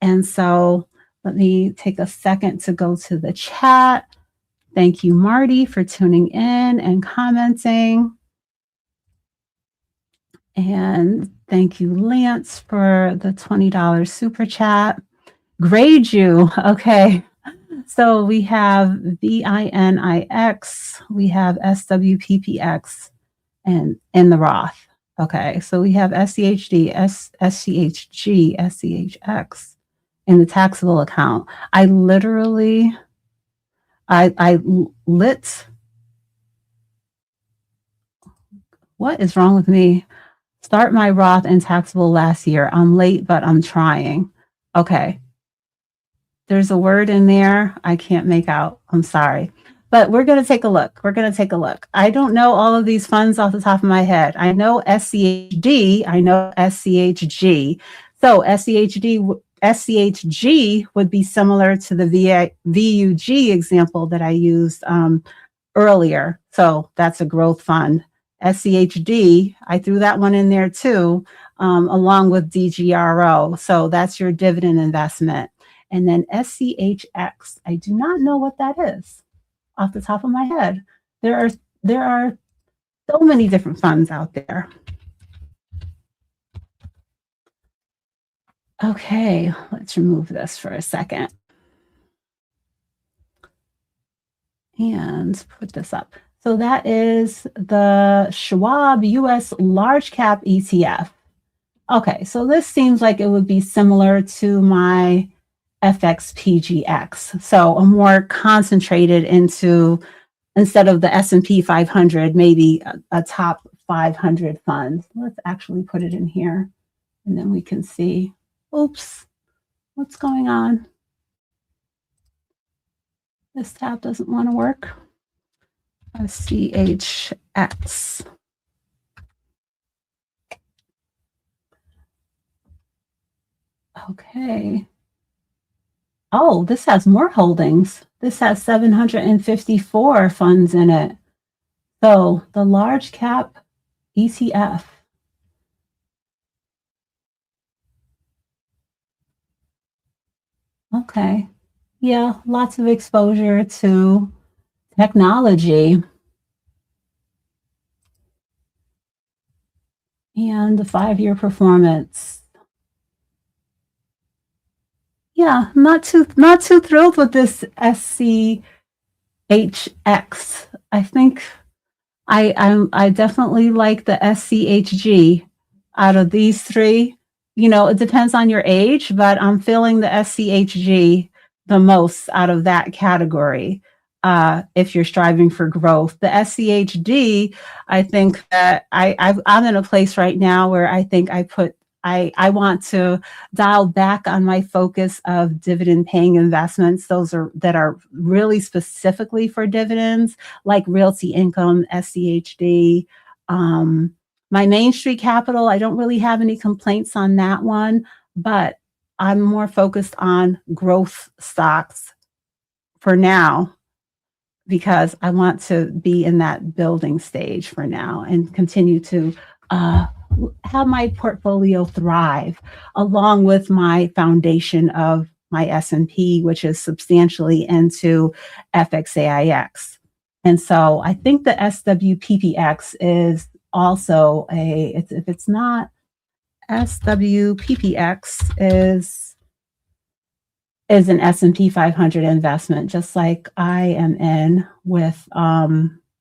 And so let me take a second to go to the chat. Thank you, Marty, for tuning in and commenting. And thank you, Lance, for the $20 super chat. Grade you. Okay. So we have VINIX, we have SWPPX, and in the Roth. Okay. So we have SCHD, SCHG, SCHX in the taxable account. I what is wrong with me? Start my Roth and taxable last year. I'm late, but I'm trying. Okay. There's a word in there I can't make out. I'm sorry. But we're going to take a look. I don't know all of these funds off the top of my head. I know SCHD. I know SCHG. So SCHG would be similar to the VUG example that I used earlier. So that's a growth fund. SCHD, I threw that one in there too, along with DGRO. So that's your dividend investment. And then SCHX, I do not know what that is off the top of my head. There are so many different funds out there. Okay, let's remove this for a second and put this up. So that is the Schwab US Large Cap ETF. Okay, so this seems like it would be similar to my FXPGX. So a more concentrated into, instead of the S&P 500, maybe a top 500 fund. Let's actually put it in here and then we can see. Oops, what's going on? This tab doesn't want to work. SCHX. Okay. Oh, this has more holdings. This has 754 funds in it. So the large cap ETF. Okay. Yeah, lots of exposure to technology. And the 5-year performance. Yeah, not too thrilled with this SCHX. I think I definitely like the SCHG out of these three. You know, it depends on your age, but I'm feeling the SCHG the most out of that category. If you're striving for growth, the SCHD, I think that I'm in a place right now where I think I want to dial back on my focus of dividend paying investments. Those that are really specifically for dividends, like Realty Income, SCHD. My Main Street Capital, I don't really have any complaints on that one, but I'm more focused on growth stocks for now, because I want to be in that building stage for now and continue to have my portfolio thrive, along with my foundation of my S&P, which is substantially into FXAIX. And so I think the SWPPX is also if it's not, SWPPX is an S&P 500 investment, just like I am in with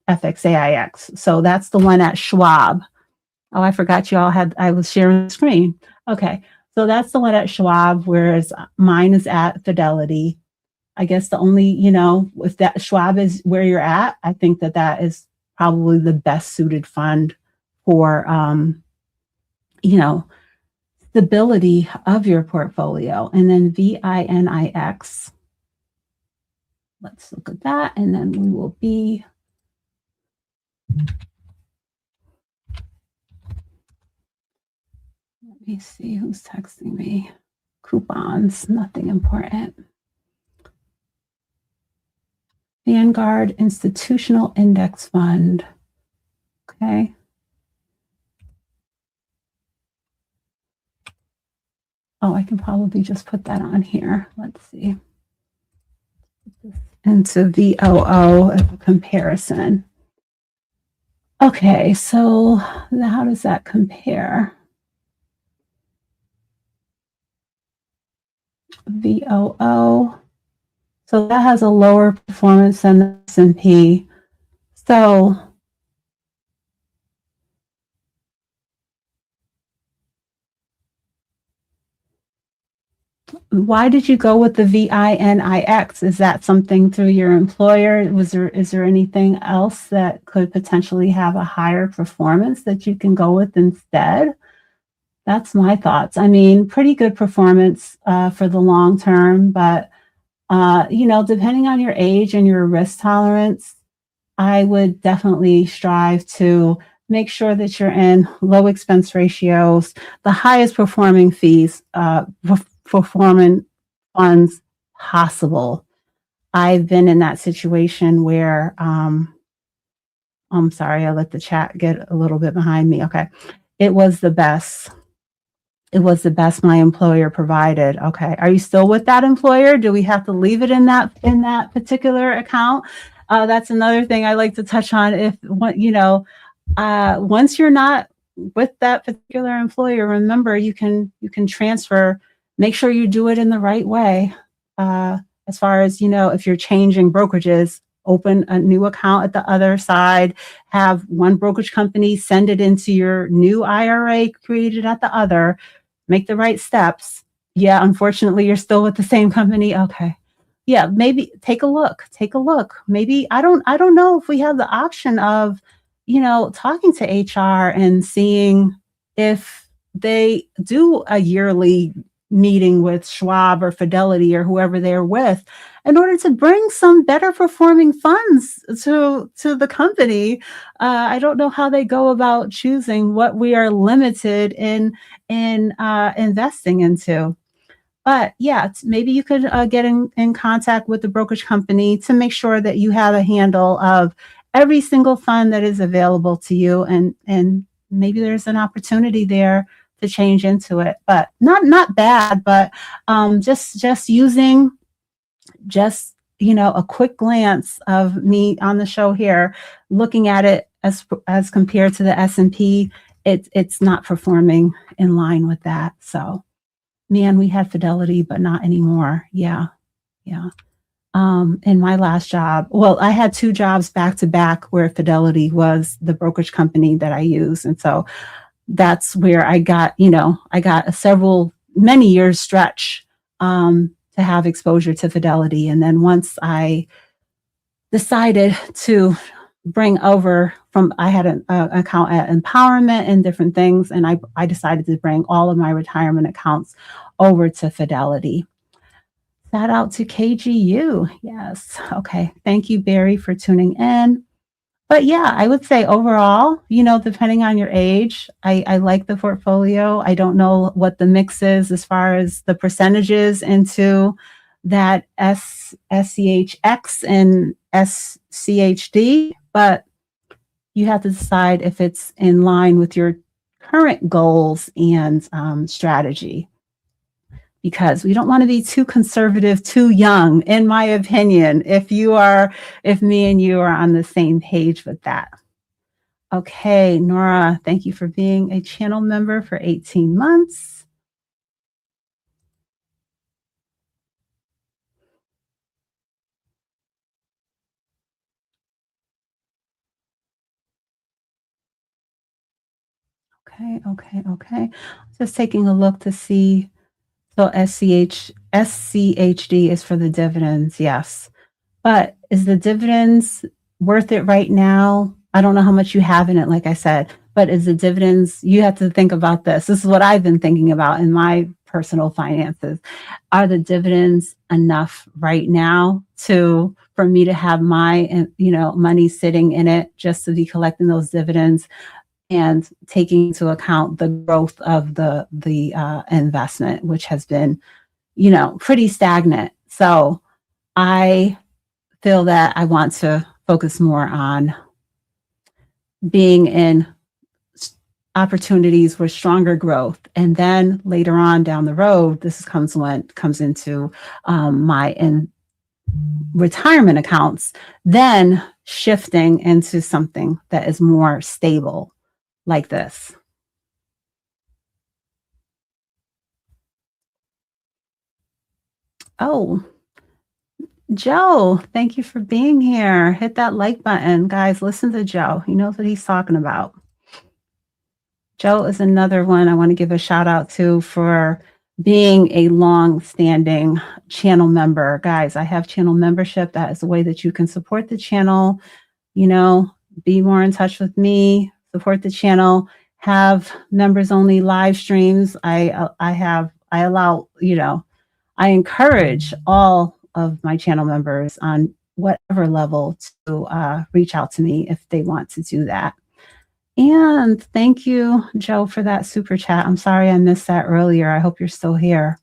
FXAIX. So that's the one at Schwab. Oh, I forgot you all I was sharing the screen. Okay. So that's the one at Schwab, whereas mine is at Fidelity. I guess the only, if that Schwab is where you're at, I think that is probably the best suited fund for, you know, stability of your portfolio. And then VINIX, let's look at that. And then we will be, let me see who's texting me. Coupons, nothing important. Vanguard Institutional Index Fund. Okay. Oh, I can probably just put that on here. Let's see. Into VOO as a comparison. Okay, so how does that compare? VOO. So that has a lower performance than the S&P. So why did you go with the VINIX? Is that something through your employer? Is there anything else that could potentially have a higher performance that you can go with instead? That's my thoughts. I mean, pretty good performance for the long term, but depending on your age and your risk tolerance, I would definitely strive to make sure that you're in low expense ratios, the highest performing performing funds possible. I've been in that situation where, I'm sorry, I let the chat get a little bit behind me. Okay. It was the best. It was the best my employer provided. Okay. Are you still with that employer? Do we have to leave it in that particular account? That's another thing I like to touch on. Once you're not with that particular employer, remember you can transfer. Make sure you do it in the right way. As far as if you're changing brokerages, open a new account at the other side, have one brokerage company send it into your new IRA created at the other, make the right steps. Yeah, unfortunately, you're still with the same company. Okay. Yeah, maybe take a look. Maybe I don't know if we have the option of, talking to HR and seeing if they do a yearly meeting with Schwab or Fidelity or whoever they're with in order to bring some better performing funds to the company. I don't know how they go about choosing what we are limited in investing into. But yeah, maybe you could get in contact with the brokerage company to make sure that you have a handle of every single fund that is available to you, and maybe there's an opportunity there to change into it. But not bad, but just using a quick glance of me on the show here, looking at it as compared to the S&P, it's not performing in line with that. So. Man, we had Fidelity, but not anymore. Yeah. In my last job, well, I had 2 jobs back to back where Fidelity was the brokerage company that I use. And so that's where I got a many years stretch to have exposure to Fidelity. And then once I decided to bring over I had an account at Empowerment and different things, and I decided to bring all of my retirement accounts over to Fidelity. Shout out to KGU. Yes. Okay. Thank you, Barry, for tuning in. But yeah, I would say overall, depending on your age, I like the portfolio. I don't know what the mix is as far as the percentages into that SCHX and SCHD, but you have to decide if it's in line with your current goals and strategy, because we don't want to be too conservative, too young, in my opinion, if me and you are on the same page with that. Okay, Nora, thank you for being a channel member for 18 months. Okay. Just taking a look to see. So SCHD is for the dividends, yes. But is the dividends worth it right now? I don't know how much you have in it, like I said, but is the dividends, you have to think about this. This is what I've been thinking about in my personal finances. Are the dividends enough right now for me to have my, money sitting in it just to be collecting those dividends and taking into account the growth of the investment, which has been, pretty stagnant. So I feel that I want to focus more on being in opportunities with stronger growth. And then later on down the road, this comes into my retirement accounts, then shifting into something that is more stable like this. Oh, Joe, thank you for being here. Hit that like button. Guys, listen to Joe. He knows what he's talking about. Joe is another one I want to give a shout out to for being a long-standing channel member. Guys, I have channel membership. That is a way that you can support the channel, be more in touch with me, support the channel, have members only live streams. I encourage all of my channel members on whatever level to reach out to me if they want to do that. And thank you, Joe, for that super chat. I'm sorry I missed that earlier. I hope you're still here.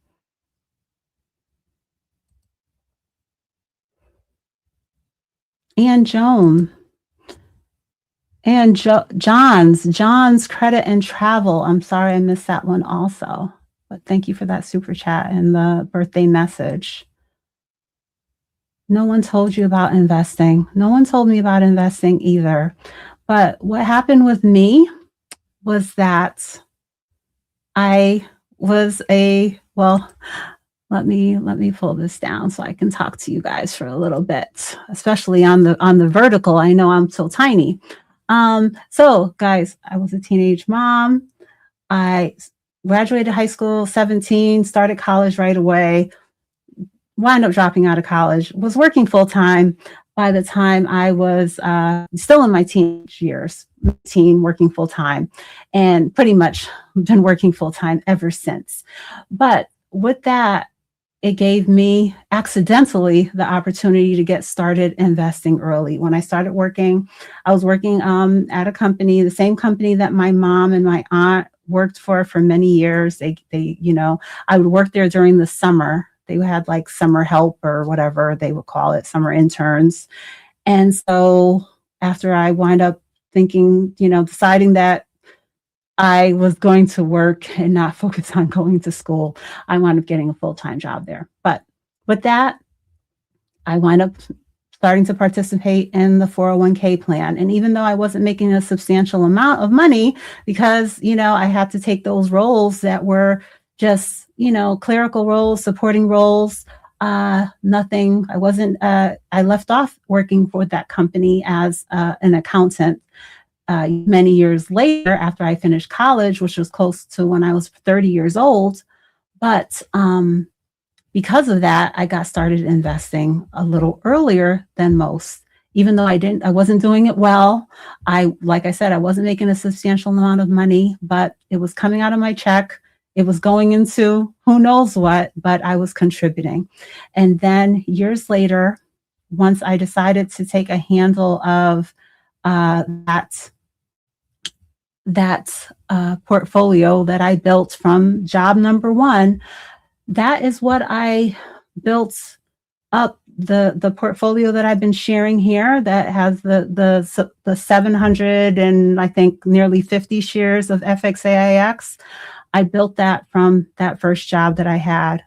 And Joan. And John's credit and travel. I'm sorry I missed that one also. But thank you for that super chat and the birthday message. No one told you about investing. No one told me about investing either. But what happened with me was that I was let me pull this down so I can talk to you guys for a little bit, especially on the vertical. I know I'm so tiny. So guys, I was a teenage mom. I graduated high school 17, started college right away, wound up dropping out of college, was working full time by the time I was still in my teenage years, working full time, and pretty much been working full time ever since. But with that, it gave me accidentally the opportunity to get started investing early. When I started working, I was working at a company, the same company that my mom and my aunt worked for many years. I would work there during the summer. They had like summer help or whatever they would call it, summer interns. And so after I wind up deciding that I was going to work and not focus on going to school, I wound up getting a full-time job there. But with that, I wind up starting to participate in the 401k plan. And even though I wasn't making a substantial amount of money because, I had to take those roles that were just, clerical roles, supporting roles, I left off working for that company as an accountant many years later after I finished college, which was close to when I was 30 years old. But because of that, I got started investing a little earlier than most, even though I wasn't doing it well. Like I said, I wasn't making a substantial amount of money, but it was coming out of my check. It was going into who knows what, but I was contributing. And then years later, once I decided to take a handle of that portfolio that I built from job number one, that is what I built up the portfolio that I've been sharing here that has the 700 and I think nearly 50 shares of FXAIX. I built that from that first job that I had,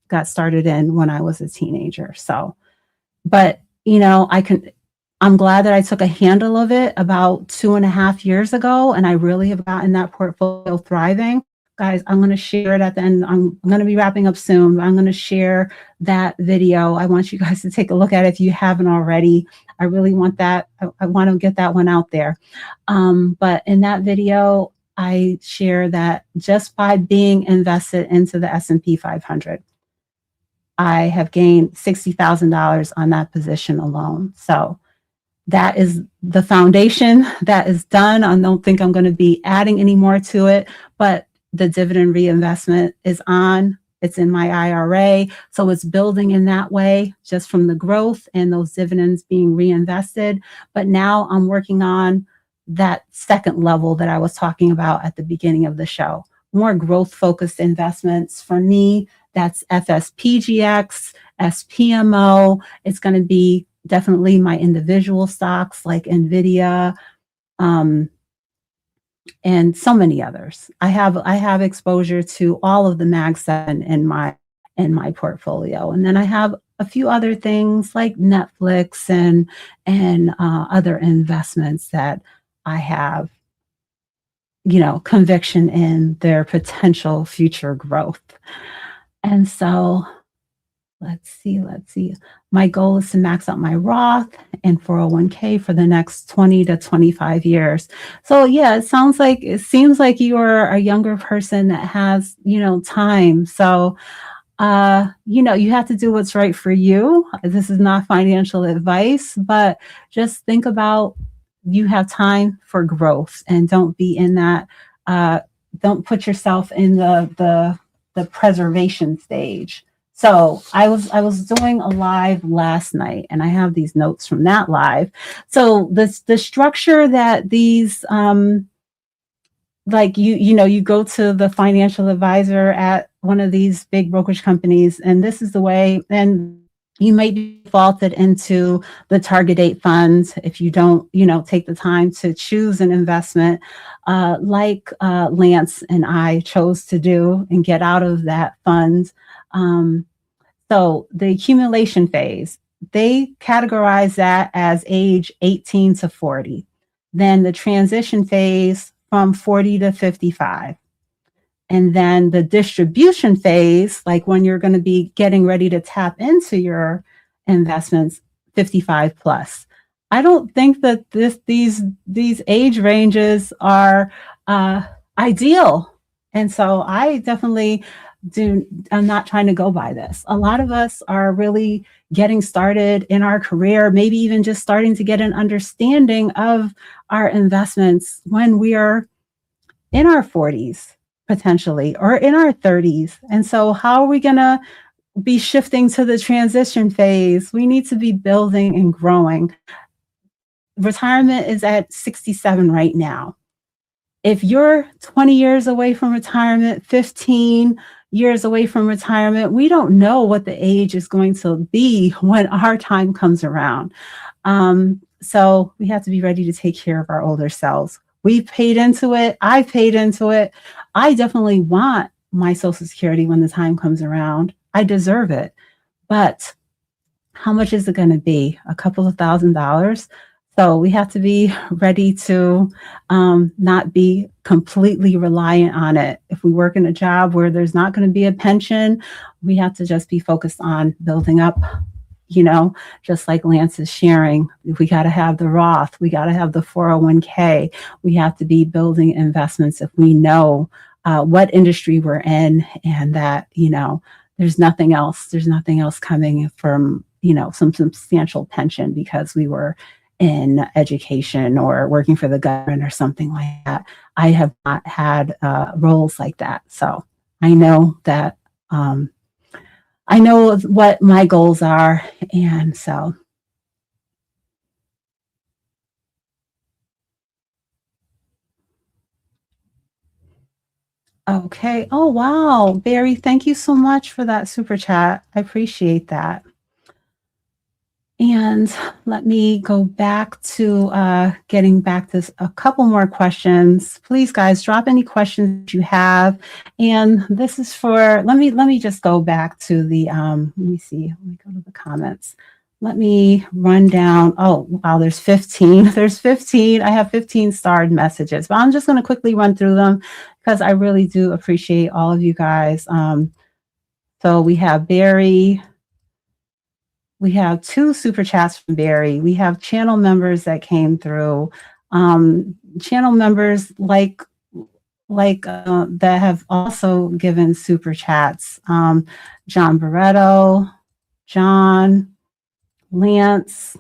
got started in when I was a teenager. So, but I'm glad that I took a handle of it about 2.5 years ago, and I really have gotten that portfolio thriving. Guys, I'm going to share it at the end. I'm going to be wrapping up soon. I'm going to share that video. I want you guys to take a look at it if you haven't already. I really want that. I want to get that one out there. But in that video, I share that just by being invested into the S&P 500, I have gained $60,000 on that position alone. So that is the foundation that is done. I don't think I'm going to be adding any more to it, but the dividend reinvestment is on. It's in my IRA. So it's building in that way, just from the growth and those dividends being reinvested. But now I'm working on that second level that I was talking about at the beginning of the show. More growth focused investments. For me, that's FSPGX, SPMO. It's going to be definitely my individual stocks like NVDA, and so many others. I have exposure to all of the Mag 7 in my portfolio, and then I have a few other things like Netflix and other investments that I have, conviction in their potential future growth. And so let's see. My goal is to max out my Roth and 401k for the next 20 to 25 years. So yeah, it seems like you are a younger person that has, time. So, you have to do what's right for you. This is not financial advice, but just think about, you have time for growth, and don't be in that, don't put yourself in the preservation stage. So I was doing a live last night, and I have these notes from that live. So the structure that these like you go to the financial advisor at one of these big brokerage companies, and this is the way, and you may be defaulted into the target date funds if you don't take the time to choose an investment like Lance and I chose to do and get out of that fund. So the accumulation phase, they categorize that as age 18 to 40. Then the transition phase from 40 to 55. And then the distribution phase, like when you're going to be getting ready to tap into your investments, 55 plus. I don't think that these age ranges are ideal. And so I definitely I'm not trying to go by this. A lot of us are really getting started in our career, maybe even just starting to get an understanding of our investments when we are in our 40s, potentially, or in our 30s. And so how are we going to be shifting to the transition phase? We need to be building and growing. Retirement is at 67 right now. If you're 20 years away from retirement, 15 years away from retirement, we don't know what the age is going to be when our time comes around. So we have to be ready to take care of our older selves. We've paid into it. I've paid into it. I definitely want my Social Security when the time comes around. I deserve it. But how much is it going to be? A couple of $1,000s? So we have to be ready to not be completely reliant on it. If we work in a job where there's not going to be a pension, we have to just be focused on building up, just like Lance is sharing. We got to have the Roth. We got to have the 401k. We have to be building investments if we know what industry we're in, and that, there's nothing else. There's nothing else coming from, some substantial pension because we were in education or working for the government or something like that. I have not had roles like that. So I know that, I know what my goals are. And so. Okay. Oh, wow. Barry, thank you so much for that super chat. I appreciate that. And let me go back to getting back to a couple more questions. Please, guys, drop any questions you have. And this is for, let me just go back to the, let me see, let me go to the comments. Let me run down. Oh, wow, there's 15. There's 15. I have 15 starred messages, but I'm just going to quickly run through them because I really do appreciate all of you guys. So we have Barry. We have 2 super chats from Barry. We have channel members that came through. Channel members like that have also given super chats. John Barreto, John, Lance,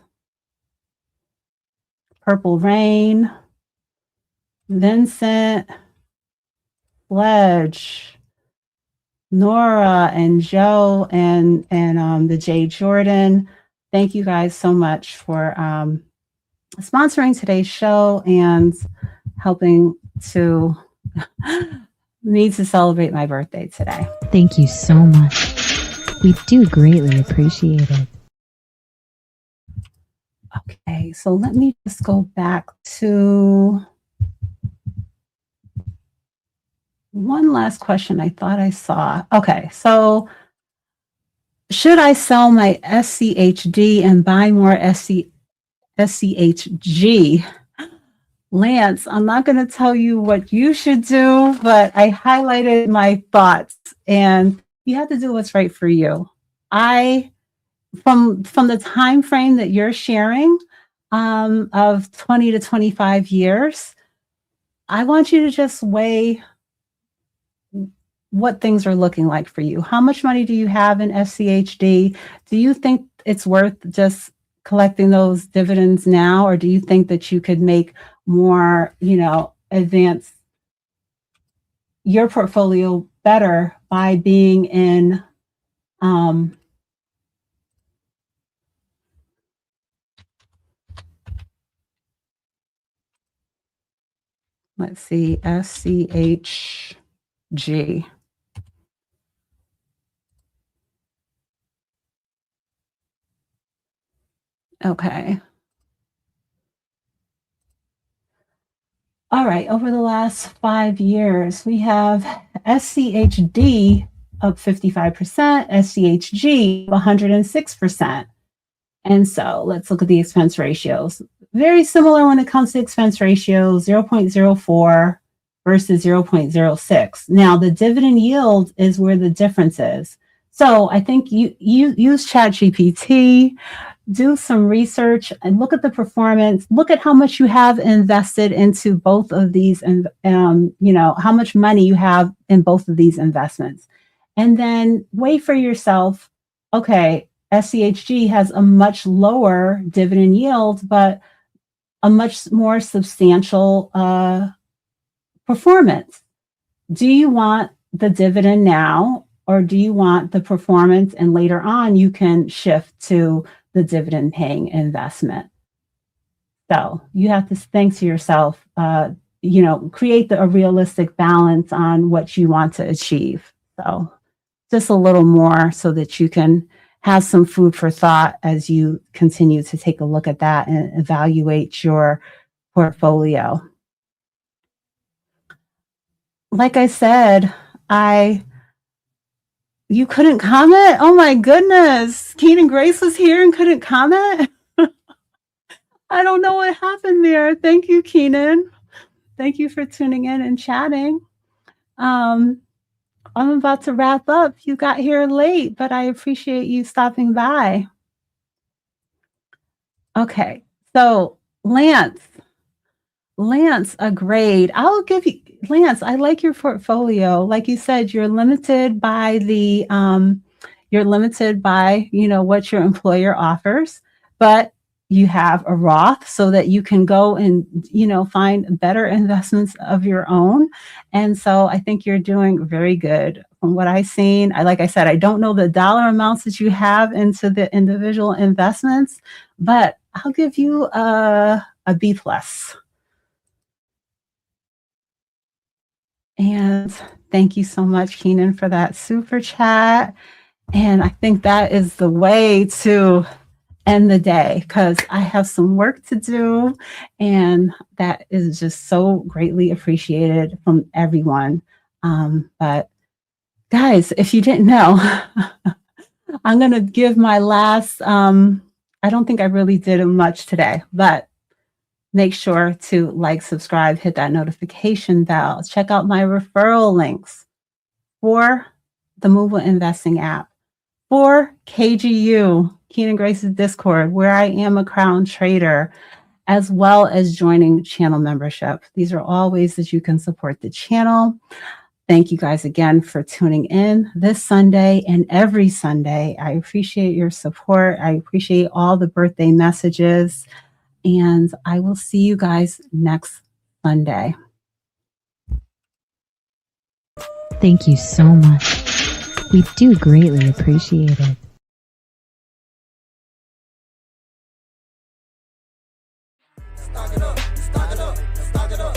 Purple Rain, Vincent, Pledge, Nora, and Joe, and the Jay Jordan. Thank you guys so much for sponsoring today's show and helping to me to celebrate my birthday today. Thank you so much. We do greatly appreciate it. Okay, so let me just go back to one last question I thought I saw. Okay, so should I sell my SCHD and buy more SCHG? Lance, I'm not going to tell you what you should do, but I highlighted my thoughts, and you have to do what's right for you. From the time frame that you're sharing of 20 to 25 years, I want you to just weigh what things are looking like for you. How much money do you have in SCHD? Do you think it's worth just collecting those dividends now, or do you think that you could make more, advance your portfolio better by being in let's see, SCHG. Okay. All right, over the last 5 years, we have SCHD up 55%, SCHG 106%. And so let's look at the expense ratios. Very similar when it comes to expense ratios, 0.04 versus 0.06. Now, the dividend yield is where the difference is. So I think you use ChatGPT, do some research and look at the performance, look at how much you have invested into both of these, and how much money you have in both of these investments. And then weigh for yourself, okay, SCHG has a much lower dividend yield, but a much more substantial performance. Do you want the dividend now, or do you want the performance and later on you can shift to the dividend paying investment? So you have to think to yourself, create a realistic balance on what you want to achieve. So just a little more so that you can have some food for thought as you continue to take a look at that and evaluate your portfolio. Like I said, you couldn't comment? Oh my goodness. Keenan Grace was here and couldn't comment? I don't know what happened there. Thank you, Keenan. Thank you for tuning in and chatting. I'm about to wrap up. You got here late, but I appreciate you stopping by. Okay, so Lance, a grade. I'll give you, Lance, I like your portfolio. Like you said, you're limited by what your employer offers, but you have a Roth so that you can go and, find better investments of your own. And so I think you're doing very good from what I've seen. Like I said, I don't know the dollar amounts that you have into the individual investments, but I'll give you a B+. And thank you so much, Keenan, for that super chat. And I think that is the way to end the day, because I have some work to do, and that is just so greatly appreciated from everyone. But guys, if you didn't know, I'm going to give my last, I don't think I really did much today, but make sure to like, subscribe, hit that notification bell. Check out my referral links for the MooMoo Investing app, for KGU, Keenan Grace's Discord, where I am a crown trader, as well as joining channel membership. These are all ways that you can support the channel. Thank you guys again for tuning in this Sunday and every Sunday. I appreciate your support. I appreciate all the birthday messages, and I will see you guys next Sunday. Thank you so much. We do greatly appreciate it. Stock it up, stock it up, stock it up.